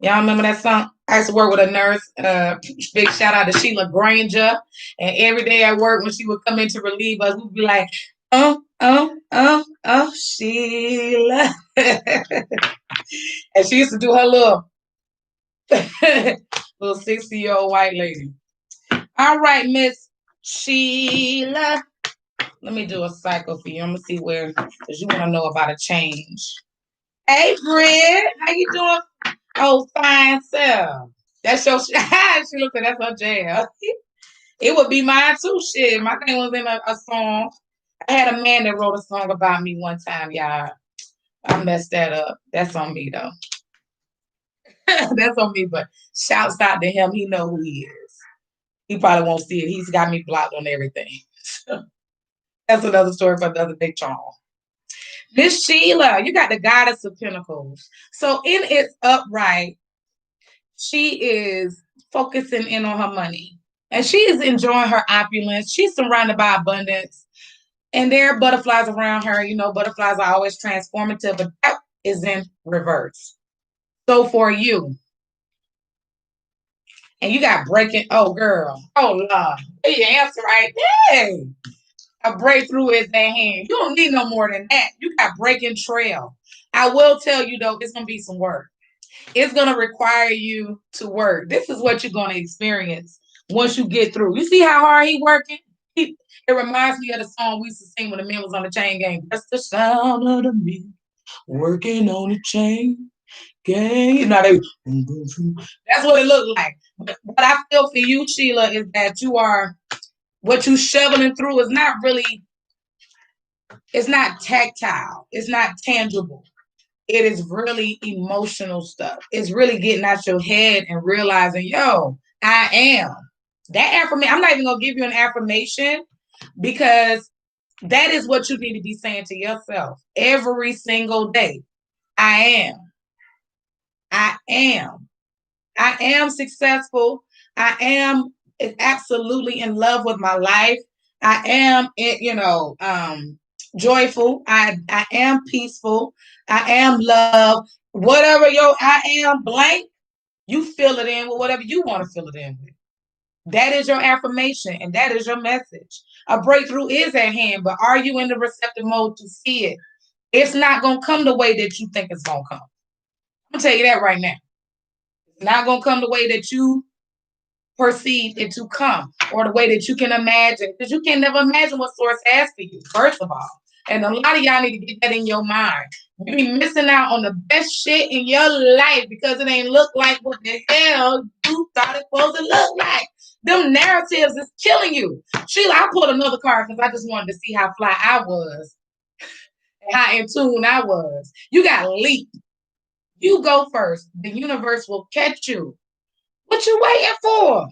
Y'all remember that song? I used to work with a nurse. Big shout out to Sheila Granger. And every day at work, when she would come in to relieve us, we'd be like, Sheila. And she used to do her little 60-year-old white lady. All right, Miss Sheila. Let me do a cycle for you. I'm gonna see where, because you want to know about a change. Hey, Britt, how you doing? Oh, fine self. That's your she looked at that's her jam. It would be mine too. Shit, my thing was in a song. I had a man that wrote a song about me one time, y'all. I messed that up. That's on me though. That's on me, but shouts out to him. He know who he is. He probably won't see it. He's got me blocked on everything. That's another story for another big charm. Miss Sheila, you got the Goddess of Pentacles. So in its upright, she is focusing in on her money. And she is enjoying her opulence. She's surrounded by abundance. And there are butterflies around her. You know, butterflies are always transformative, but that is in reverse. So for you, and you got breaking, oh girl, oh Lord, your answer right there. A breakthrough is at hand. You don't need no more than that. You got breaking trail. I will tell you though, it's gonna be some work. It's gonna require you to work. This is what you're gonna experience once you get through. You see how hard he working? It reminds me of the song we used to sing when the men was on the chain gang. That's the sound of the men working on the chain gang. You know, that's what it looked like. But what I feel for you, Sheila, is that you are, what you shoveling through is not really, it's not tactile. It's not tangible. It is really emotional stuff. It's really getting out your head and realizing, yo, I am. That affirmation, I'm not even going to give you an affirmation because that is what you need to be saying to yourself every single day. I am. I am. I am successful. I am absolutely in love with my life. I am, joyful. I am peaceful. I am love. Whatever your I am blank, you fill it in with whatever you want to fill it in with. That is your affirmation and that is your message. A breakthrough is at hand, but are you in the receptive mode to see it? It's not going to come the way that you think it's going to come. I'm going to tell you that right now. It's not going to come the way that you perceive it to come or the way that you can imagine, because you can never imagine what source has for you, first of all. And a lot of y'all need to get that in your mind. You be missing out on the best shit in your life because it ain't look like what the hell you thought it was supposed to look like. Them narratives is killing you. Sheila, I pulled another card because I just wanted to see how fly I was and how in tune I was. You got leap. You go first. The universe will catch you. What you waiting for?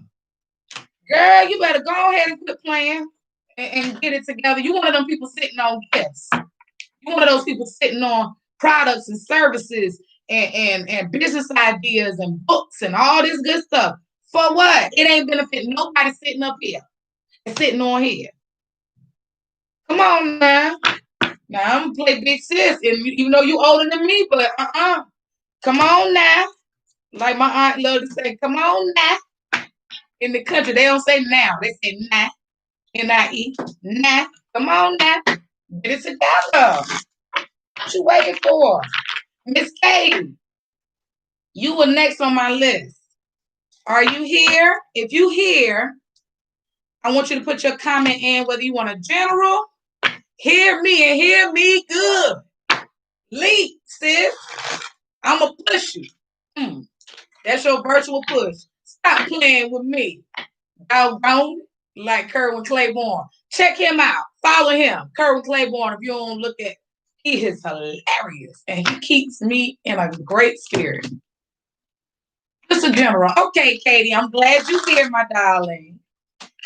Girl, you better go ahead and quit playing and get it together. You one of them people sitting on gifts. You one of those people sitting on products and services and business ideas and books and all this good stuff. For what? It ain't benefiting nobody sitting up here and sitting on here. Come on now. Now I'm gonna play big sis, and you know you older than me, but come on now. Like my aunt loved to say, come on now. In the country, they don't say now, they say nah. N-I-E. Nah. Come on now. Get it together. What you waiting for? Miss Katie, you were next on my list. Are you here? If you here, I want you to put your comment in whether you want a general. Hear me and hear me good. Leap, sis. I'm going to push you. That's your virtual push. Stop playing with me. Doggone, like Kerwin Claiborne. Check him out. Follow him. Kerwin Claiborne, if you don't look at, he is hilarious. And he keeps me in a great spirit. Mr. General. Okay, Katie, I'm glad you're here, my darling.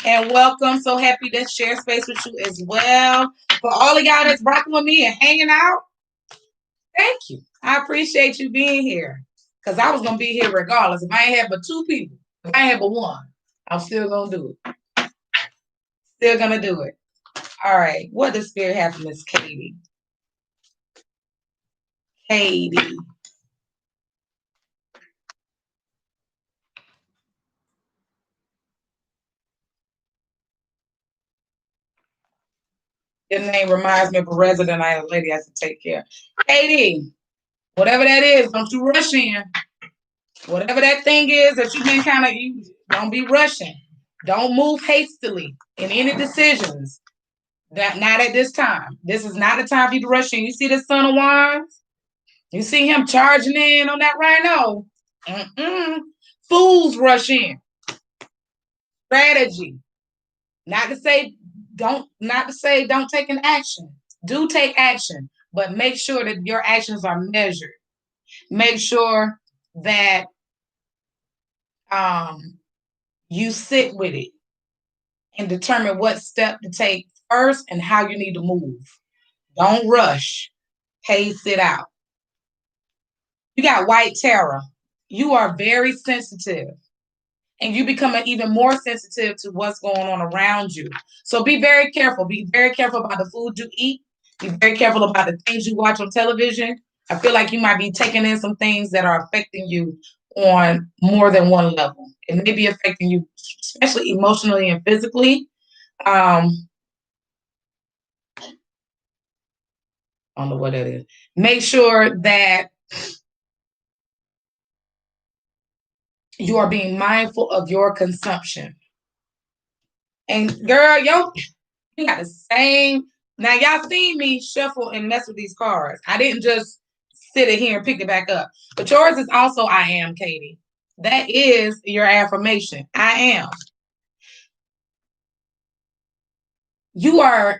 And welcome. So happy to share space with you as well. For all of y'all that's rocking with me and hanging out, thank you. I appreciate you being here. Because I was going to be here regardless. If I ain't had but two people, if I ain't had but one, I'm still going to do it. Still going to do it. All right. What does Spirit have for Miss Katie? Katie. Your name reminds me of a resident I had a lady I have to take care of. Katie, whatever that is, don't you rush in. Whatever that thing is that you've been kind of, don't be rushing. Don't move hastily in any decisions. That not at this time. This is not the time for you to rush in. You see the Son of Wands? You see him charging in on that rhino? Fools rush in. Strategy. Not to say don't take an action. Do take action, but make sure that your actions are measured. Make sure that you sit with it and determine what step to take first and how you need to move. Don't rush. Pace it out. You got white terror. You are very sensitive. And you become even more sensitive to what's going on around you. So be very careful. Be very careful about the food you eat. Be very careful about the things you watch on television. I feel like you might be taking in some things that are affecting you on more than one level. It may be affecting you, especially emotionally and physically. I don't know what that is. Make sure that you are being mindful of your consumption. And girl, you got the same. Now y'all seen me shuffle and mess with these cards. I didn't just sit it here and pick it back up. But yours is also I am, Katie. That is your affirmation. I am. You are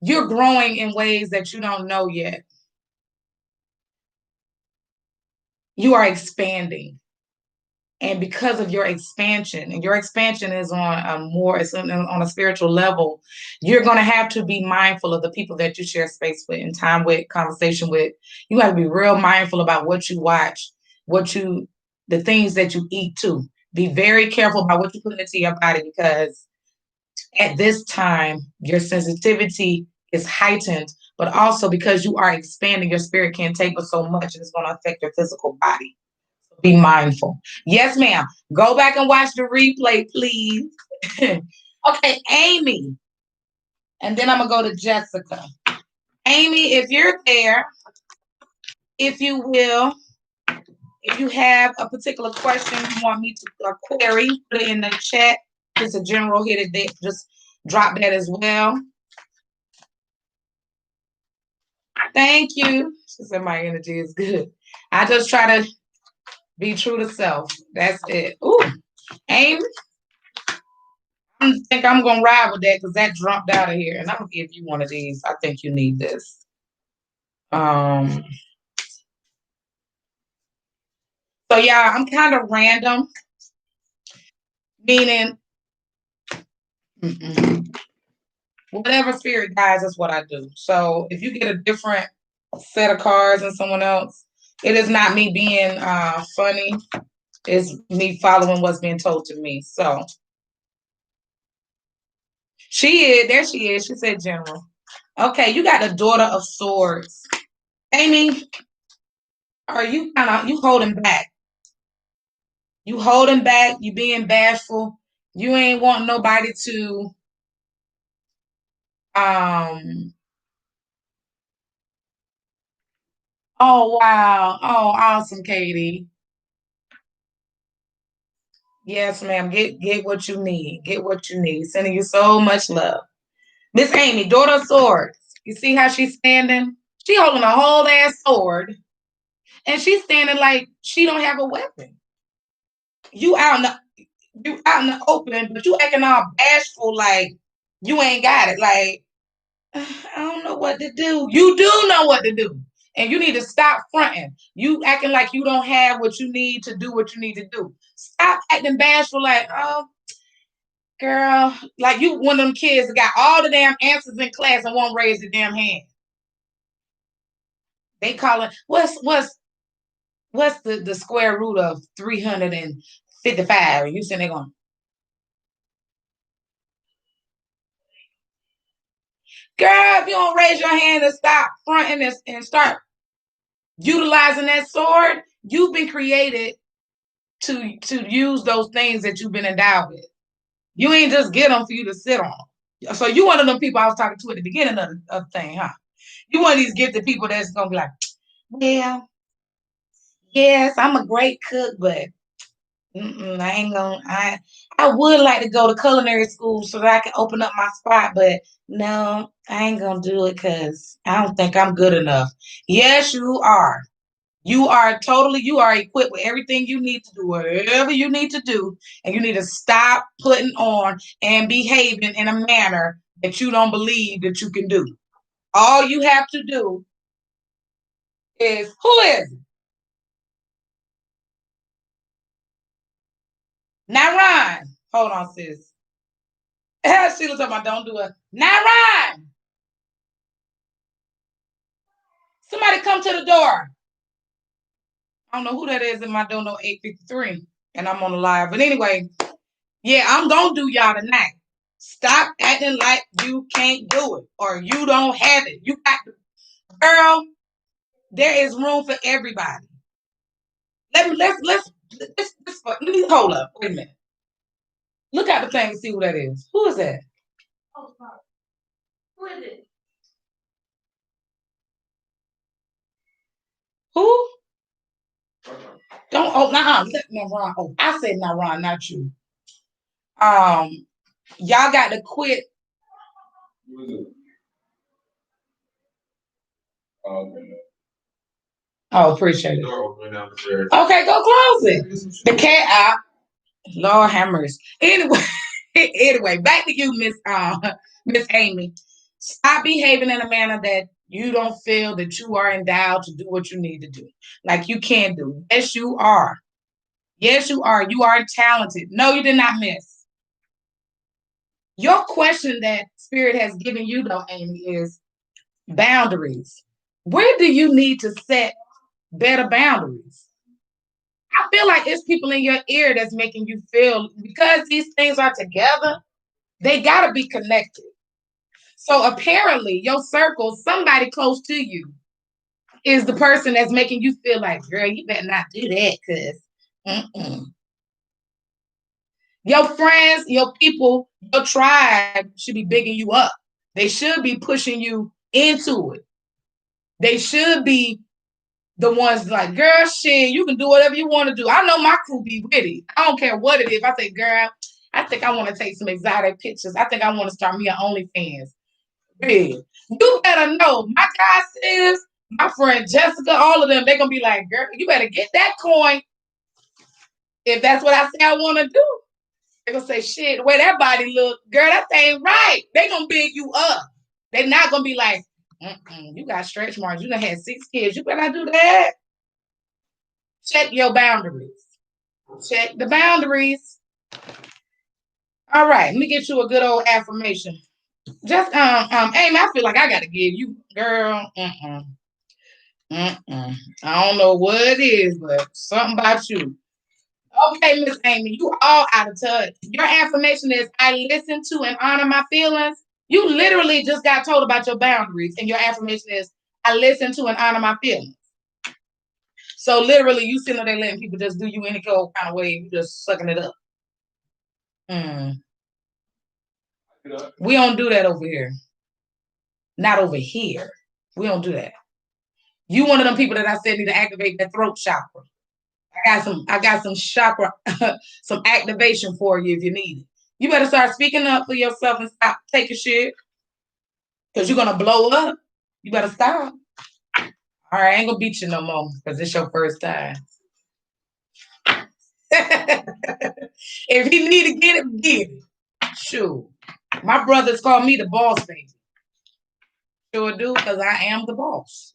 you're growing in ways that you don't know yet. You are expanding. And because of your expansion, and your expansion is on a spiritual level, you're going to have to be mindful of the people that you share space with and time with, conversation with. You have to be real mindful about what you watch, the things that you eat too. Be very careful about what you put into your body, because at this time, your sensitivity is heightened, but also because you are expanding, your spirit can't take but so much, and it's going to affect your physical body. Be mindful. Yes, ma'am. Go back and watch the replay, please. Okay, Amy. And then I'm going to go to Jessica. Amy, if you're there, if you will, if you have a particular question you want me to query, put it in the chat. Just a general hit it, just drop that as well. Thank you. She said my energy is good. I just try to be true to self. That's it. Ooh, Amy. I think I'm gonna ride with that because that dropped out of here, and I'm gonna give you one of these. I think you need this. So yeah, I'm kind of random, meaning whatever spirit guides, that's what I do. So if you get a different set of cards than someone else, it is not me being funny. It's me following what's being told to me. So there she is. She said general. Okay, you got the Daughter of Swords. Amy, are you you holding back? You holding back, you being bashful, you ain't want nobody to Um, oh wow. Oh, awesome, Katie. Yes, ma'am. Get what you need. Get what you need. Sending you so much love. Miss Amy, daughter of swords. You see how she's standing? She holding a whole ass sword, and she's standing like she don't have a weapon. You out in the you out in the open, but you acting all bashful like you ain't got it. Like I don't know what to do. You do know what to do. And you need to stop fronting. You acting like you don't have what you need to do what you need to do. Stop acting bashful like, oh, girl, like you one of them kids that got all the damn answers in class and won't raise the damn hand. They call it what's the square root of 355? And you saying they're going, girl, if you don't raise your hand and stop fronting and start utilizing that sword, you've been created to use those things that you've been endowed with. You ain't just get them for you to sit on. So you one of them people I was talking to at the beginning of the thing, huh? You one of these gifted people that's gonna be like, well, yes, I'm a great cook, but I ain't gonna. I would like to go to culinary school so that I can open up my spot, but no, I ain't gonna do it because I don't think I'm good enough. Yes, you are. You are equipped with everything you need to do, whatever you need to do, and you need to stop putting on and behaving in a manner that you don't believe that you can do. All you have to do is who is it? Not Ryan. Hold on, sis. She was talking about don't do it. Not Ryan. Somebody come to the door. I don't know who that is in my dono 853. And I'm on the live. But anyway, yeah, I'm gonna do y'all tonight. Stop acting like you can't do it or you don't have it. You got to, girl. There is room for everybody. Let me hold up. Wait a minute. Look at the thing and see who that is. Who is that? Who is it? Who? Don't let me Ron. Oh, I said not Ron, not you. Y'all got to quit. Oh, appreciate it. Okay, go close it. The cat out. Lord have mercy. Anyway, anyway, back to you, Miss Amy. Stop behaving in a manner that you don't feel that you are endowed to do what you need to do. Like you can do. Yes, you are. Yes, you are. You are talented. No, you did not miss. Your question that Spirit has given you, though, Amy, is boundaries. Where do you need to set better boundaries? I feel like it's people in your ear that's making you feel because these things are together, they got to be connected. So apparently, your circle, somebody close to you, is the person that's making you feel like, girl, you better not do that because your friends, your people, your tribe should be bigging you up. They should be pushing you into it. They should be the ones like, girl, shit, you can do whatever you want to do. I know my crew be witty. I don't care what it is. I say, girl, I think I want to take some exotic pictures. I think I want to start me an OnlyFans. Big. You better know. My guy says, my friend Jessica, all of them, they're gonna be like, girl, you better get that coin. If that's what I say I want to do. They're gonna say, shit, the way that body look, girl, that ain't right. They gonna big you up. They're not gonna be like, you got stretch marks. You done had 6 kids. You better do that. Check your boundaries. Check the boundaries. All right, let me get you a good old affirmation. Just Amy, I feel like I gotta give you, girl. I don't know what it is, but something about you. Okay, Miss Amy, you all out of touch. Your affirmation is I listen to and honor my feelings. You literally just got told about your boundaries, and your affirmation is I listen to and honor my feelings. So literally, you sitting there letting people just do you any kind of way, you just sucking it up. We don't do that over here. not over here. We don't do that. You one of them people that I said need to activate that throat chakra. I got some chakra, some activation for you if you need it. You better start speaking up for yourself and stop taking shit. Cause you're gonna blow up. You better stop. All right, I ain't gonna beat you no more because it's your first time. If he need to get it, get it. Sure. My brothers call me the boss baby. Sure do, because I am the boss.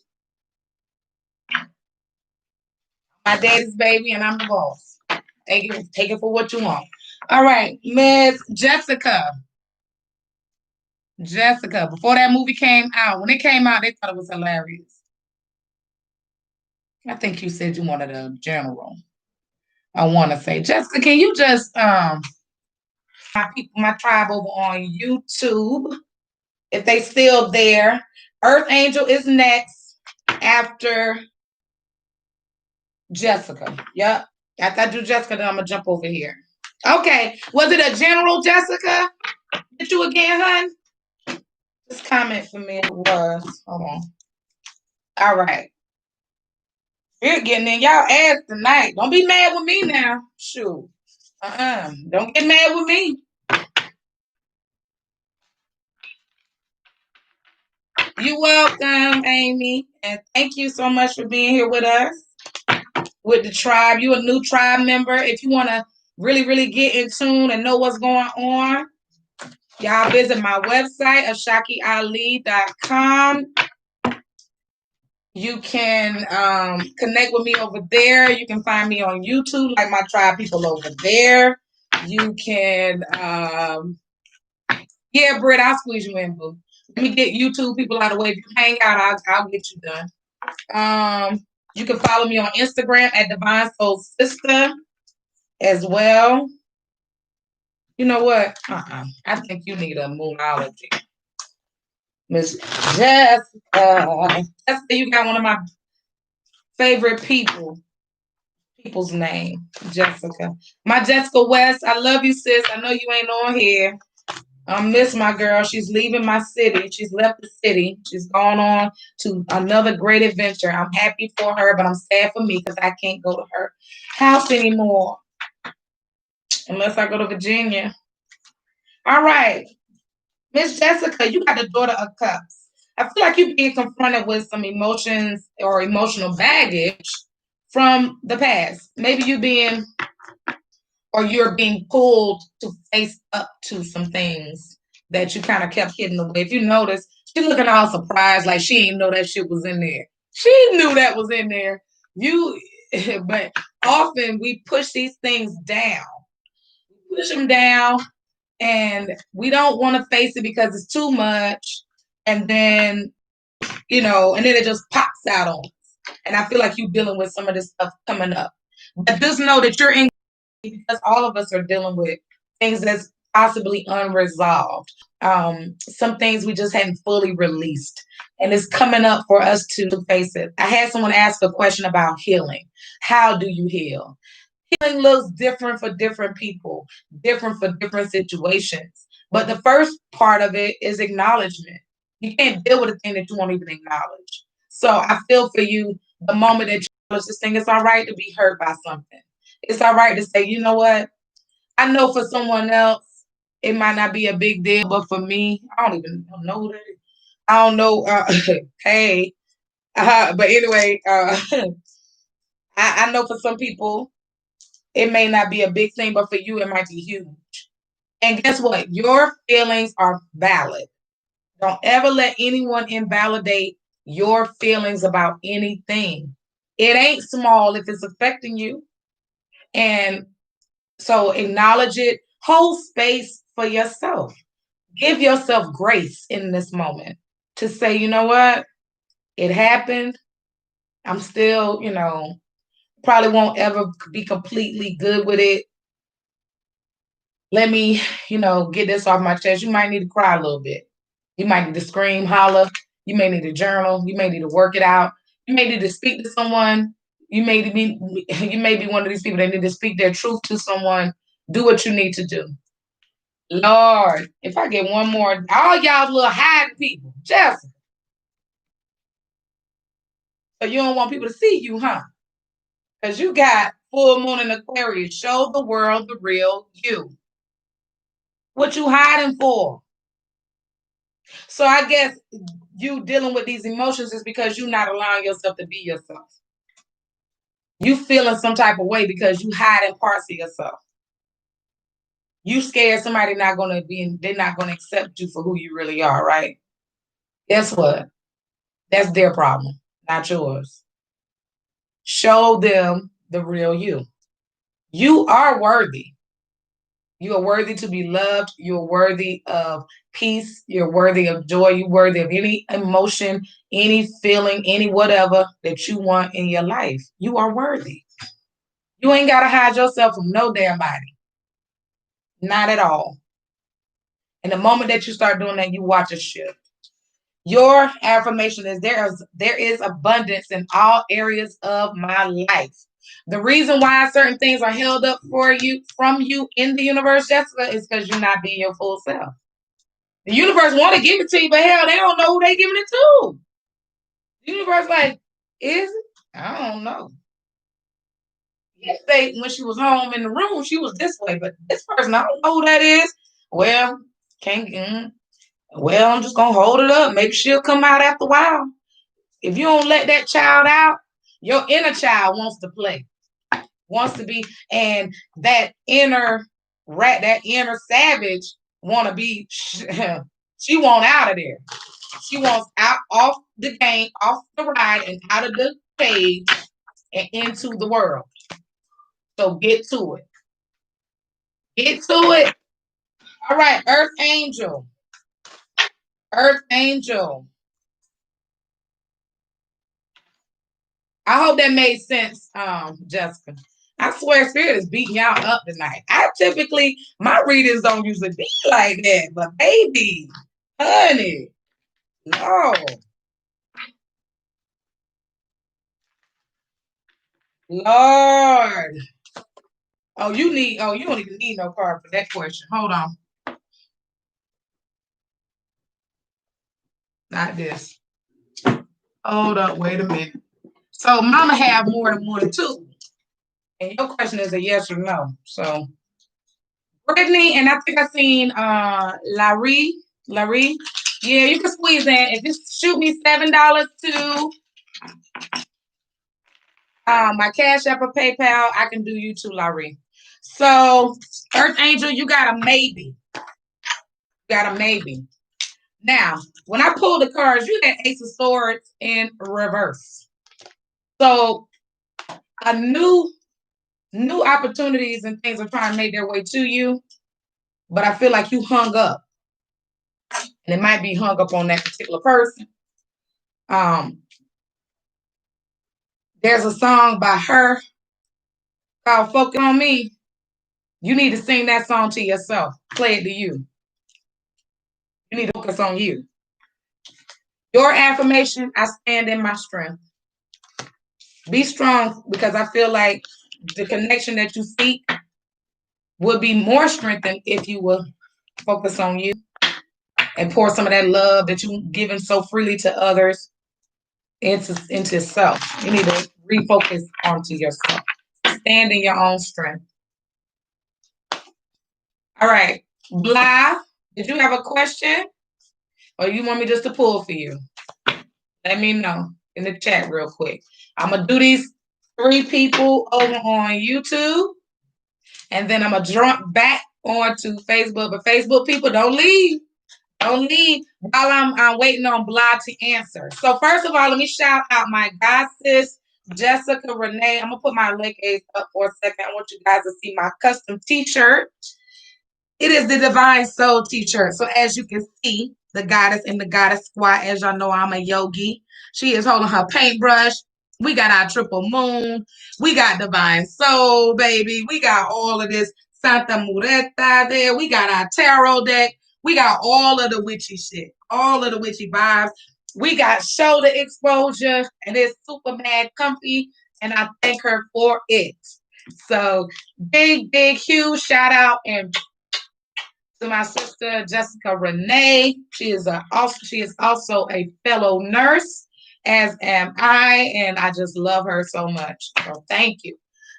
My daddy's baby, and I'm the boss. Take it for what you want. All right, Miss Jessica. Jessica, before that movie came out, when it came out, they thought it was hilarious. I think you said you wanted a general. I want to say, Jessica, can you just my tribe over on YouTube, if they still there? Earth Angel is next after Jessica. Yep. After I do Jessica, then I'm gonna jump over here. Okay. Was it a general, Jessica? Did you again, hun? This comment for me was. Hold on. All right. You're getting in y'all ass tonight. Don't be mad with me now. Shoot. Don't get mad with me. You're welcome, Amy. And thank you so much for being here with us, with the tribe. You're a new tribe member. If you want to really, really get in tune and know what's going on, y'all visit my website, ashakiali.com. You can connect with me over there. You can find me on YouTube, like my tribe people over there. You can, yeah, Britt, I'll squeeze you in, boo. Let me get YouTube people out of the way. If you hang out, I'll get you done. You can follow me on Instagram at Divine Soul Sister as well. You know what? I think you need a moonology. Miss Jessica. Jessica, you got one of my favorite people's name, Jessica. My Jessica West, I love you, sis. I know you ain't on here. I miss my girl. She's leaving my city. She's left the city. She's gone on to another great adventure. I'm happy for her, but I'm sad for me because I can't go to her house anymore. Unless I go to Virginia. All right. Miss Jessica, you got the Daughter of Cups. I feel like you're being confronted with some emotions or emotional baggage from the past. Maybe you're being pulled to face up to some things that you kind of kept hidden away. If you notice, she's looking all surprised, like she didn't know that shit was in there. She knew that was in there. But often we push these things down. We push them down, and we don't want to face it because it's too much. And then, and then it just pops out on us. And I feel like you're dealing with some of this stuff coming up. But just know that you're in, because all of us are dealing with things that's possibly unresolved. Some things we just hadn't fully released, and it's coming up for us to face it. I had someone ask a question about healing. How do you heal? Healing looks different for different people, different for different situations. But the first part of it is acknowledgement. You can't deal with a thing that you won't even acknowledge. So I feel for you the moment that you acknowledge this thing, it's all right to be hurt by something. It's all right to say, you know what? I know for someone else, it might not be a big deal, but for me, I don't even know that. I don't know. Hey, but anyway, I know for some people, it may not be a big thing, but for you, it might be huge. And guess what? Your feelings are valid. Don't ever let anyone invalidate your feelings about anything. It ain't small if it's affecting you. And so acknowledge it. Hold space for yourself. Give yourself grace in this moment to say, you know what? It happened. I'm still, probably won't ever be completely good with it. Let me, get this off my chest. You might need to cry a little bit. You might need to scream, holler. You may need to journal. You may need to work it out. You may need to speak to someone. You may be one of these people that need to speak their truth to someone. Do what you need to do. Lord, if I get one more, all y'all little hiding people, Jessica. So you don't want people to see you, huh? Because you got full moon in Aquarius. Show the world the real you. What you hiding for? So I guess you dealing with these emotions is because you're not allowing yourself to be yourself. You feeling some type of way because you hiding parts of yourself. You scared somebody not gonna be, they're not gonna accept you for who you really are, right? Guess what? That's their problem, not yours. Show them the real you. You are worthy. You are worthy to be loved. You're worthy of peace. You're worthy of joy. You're worthy of any emotion, any feeling, any whatever that you want in your life. You are worthy. You ain't got to hide yourself from no damn body. Not at all. And the moment that you start doing that, you watch a shift. Your affirmation is there is abundance in all areas of my life. The reason why certain things are held up for you from you in the universe, Jessica, is because you're not being your full self. The universe want to give it to you, but hell, they don't know who they giving it to. The universe, like, is it? I don't know. Yesterday, when she was home in the room, she was this way, but this person, I don't know who that is. Well, can't. Well, I'm just gonna hold it up. Maybe she'll come out after a while. If you don't let that child out, your inner child wants to play, wants to be, and that inner rat, that inner savage, want to be. She want out of there. She wants out off the game, off the ride, and out of the cage and into the world. So get to it. Get to it. All right, Earth Angel. Earth Angel. I hope that made sense, Jessica. I swear Spirit is beating y'all up tonight. My readings don't usually be like that, but baby, honey, no. Lord. You don't even need no card for that question. Hold on. Not this. Hold up, wait a minute. So mama have more than one too. And your question is a yes or no. So Brittany, and I think I seen Larry. Yeah, you can squeeze in. If you shoot me $7 to my Cash App or PayPal, I can do you too, Larry. So Earth Angel, you got a maybe. Got a maybe. Now, when I pull the cards, you got Ace of Swords in reverse. So a new opportunities and things are trying to make their way to you, but I feel like you hung up. And it might be hung up on that particular person. There's a song by her called Focus on Me. You need to sing that song to yourself. Play it to you. You need to focus on you. Your affirmation, I stand in my strength. Be strong, because I feel like the connection that you seek would be more strengthened if you will focus on you and pour some of that love that you've given so freely to others into self. You need to refocus onto yourself. Stand in your own strength. All right. Blah, did you have a question? Or you want me just to pull for you? Let me know in the chat real quick. I'm going to do these 3 people over on YouTube. And then I'm going to jump back onto Facebook. But Facebook people, don't leave. Don't leave while I'm waiting on Blah to answer. So first of all, let me shout out my god sis, Jessica Renee. I'm going to put my link up for a second. I want you guys to see my custom t-shirt. It is the Divine Soul t-shirt. So as you can see, the goddess in the goddess squat. As y'all know, I'm a yogi. She is holding her paintbrush. We got our triple moon. We got Divine Soul, baby. We got all of this Santa Mureta there. We got our tarot deck. We got all of the witchy shit. All of the witchy vibes. We got shoulder exposure, and it's super mad comfy, and I thank her for it. So big, huge shout out and To my sister Jessica Renee. She is also a fellow nurse, as am I, and I just love her so much. So thank you.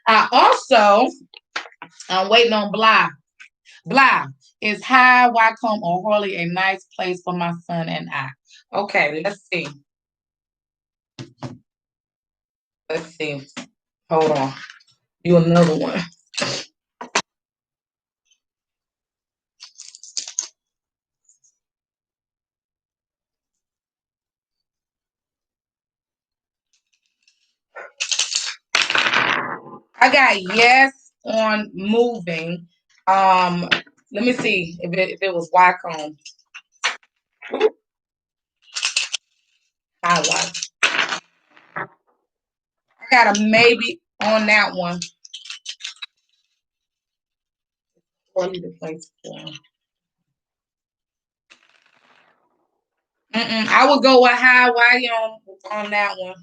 I also I'm waiting on Blah. Blah, is High Wycombe or Horley a nice place for my son and I? Okay, let's see. Let's see. Hold on. You another one. I got yes on moving. Um, Let me see if it was Wycombe. Highlight. I got a maybe on that one. Horley the place for him. I would go with High Wycombe on that one.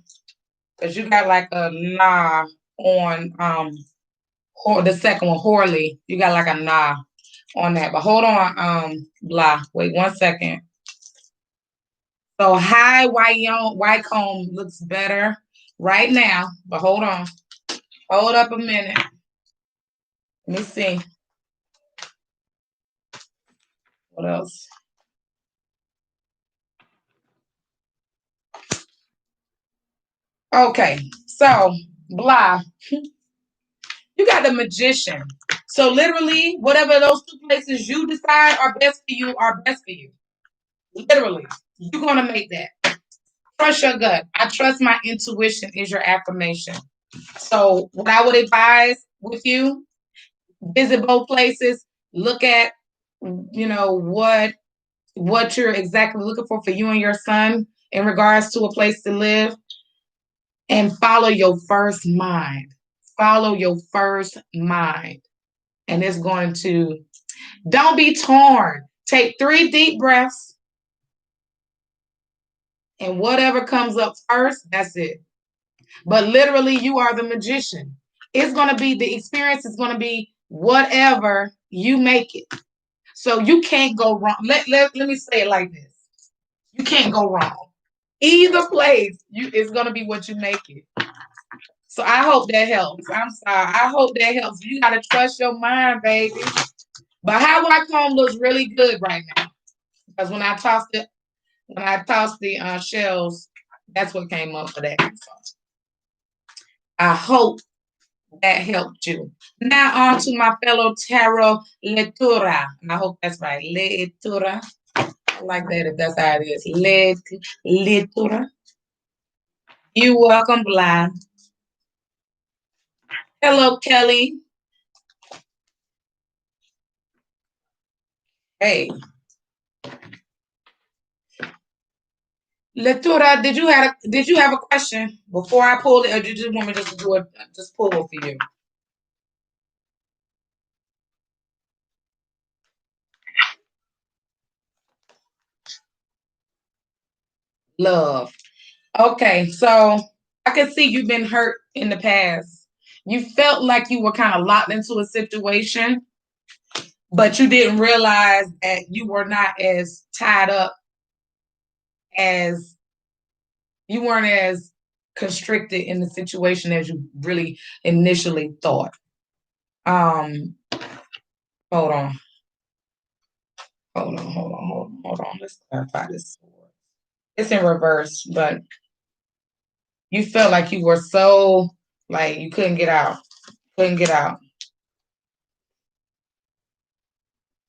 Cause you got like a nah on the second one, Horley. You got like a nah on that. But hold on, Blah. Wait 1 second. So High Wycombe looks better right now. But hold on. Hold up a minute. Let me see. What else? Okay. So Blah. You got the Magician. So literally, whatever those two places you decide are best for you are best for you. Literally. You're gonna make that. Trust your gut. I trust my intuition is your affirmation. So what I would advise with you, visit both places, look at, what you're exactly looking for you and your son in regards to a place to live, and follow your first mind. Follow your first mind. And it's going to, don't be torn. Take 3 deep breaths, and whatever comes up first, that's it. But literally, you are the magician. It's going to be, the experience is going to be whatever you make it. So you can't go wrong. Let me say it like this. You can't go wrong. Either place, it's going to be what you make it. So I hope that helps. I'm sorry. I hope that helps. You got to trust your mind, baby. But High Wycombe looks really good right now. Because when I tossed the shells, that's what came up for that. So I hope that helped you. Now on to my fellow tarot lectura. And I hope that's right. Lectura. I like that if that's how it is. Lectura. You welcome, Blind. Hello, Kelly. Hey. Lectura, did you have a question before I pull it, or did you just want me just to do it, just pull it for you? Love. Okay, so I can see you've been hurt in the past. You felt like you were kind of locked into a situation, but you didn't realize that you were not as tied up as you weren't as constricted in the situation as you really initially thought. Um, hold on, hold on. Let's clarify this. It's in reverse, but you felt like you were so like you couldn't get out, couldn't get out.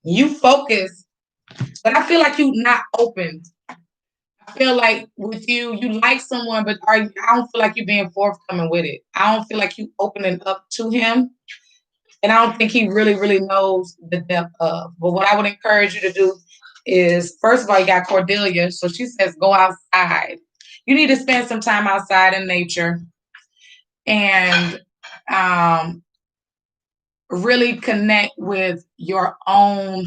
You focus, but I feel like you not open. I feel like with you like someone, but I don't feel like you're being forthcoming with it. I don't feel like you opening up to him, and I don't think he really, really knows the depth of. But what I would encourage you to do is, first of all, you got Cordelia, so she says go outside. You need to spend some time outside in nature and really connect with your own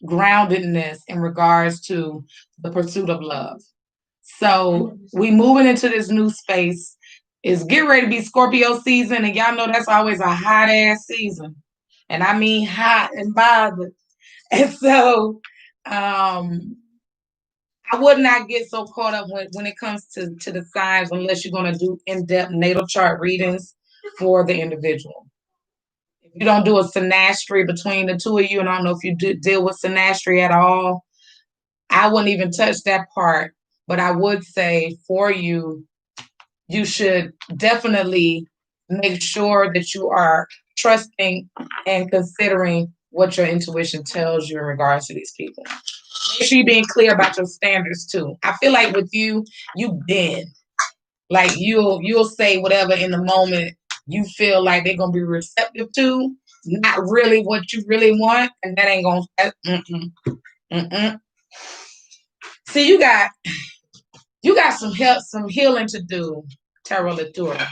groundedness in regards to the pursuit of love. So we moving into this new space. It's getting ready to be Scorpio season, and y'all know that's always a hot ass season. And I mean hot and bothered. And so I would not get so caught up when it comes to the signs unless you're going to do in-depth natal chart readings for the individual. If you don't do a synastry between the two of you, and I don't know if you deal with synastry at all, I wouldn't even touch that part. But I would say for you, you should definitely make sure that you are trusting and considering what your intuition tells you in regards to these people. Make sure you're being clear about your standards too. I feel like with you, you bend. Like you'll say whatever in the moment you feel like they're gonna be receptive to, not really what you really want, and that ain't gonna. Mm-mm. See, you got some healing to do, Terra Latura.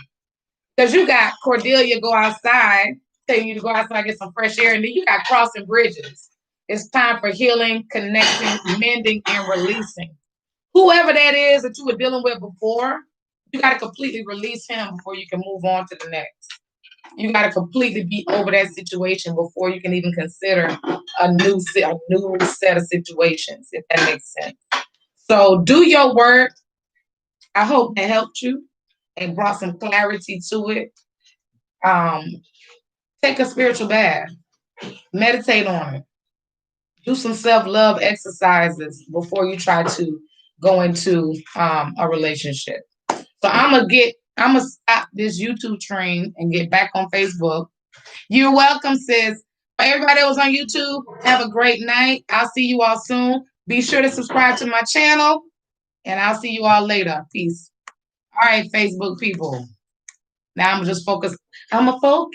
Because you got Cordelia go outside, telling you to go outside get some fresh air, and then you got crossing bridges. It's time for healing, connecting, mending, and releasing. Whoever that is that you were dealing with before, you got to completely release him before you can move on to the next. You got to completely be over that situation before you can even consider a new set of situations, if that makes sense. So do your work. I hope that helped you and brought some clarity to it. Um, Take a spiritual bath, meditate on it, do some self-love exercises before you try to go into a relationship. So I'm gonna stop this YouTube train and get back on Facebook. You're welcome, sis. For everybody that was on YouTube, have a great night. I'll see you all soon. Be sure to subscribe to my channel, and I'll see you all later. Peace. All right, Facebook people. Now I'm just focused. I'm a focus.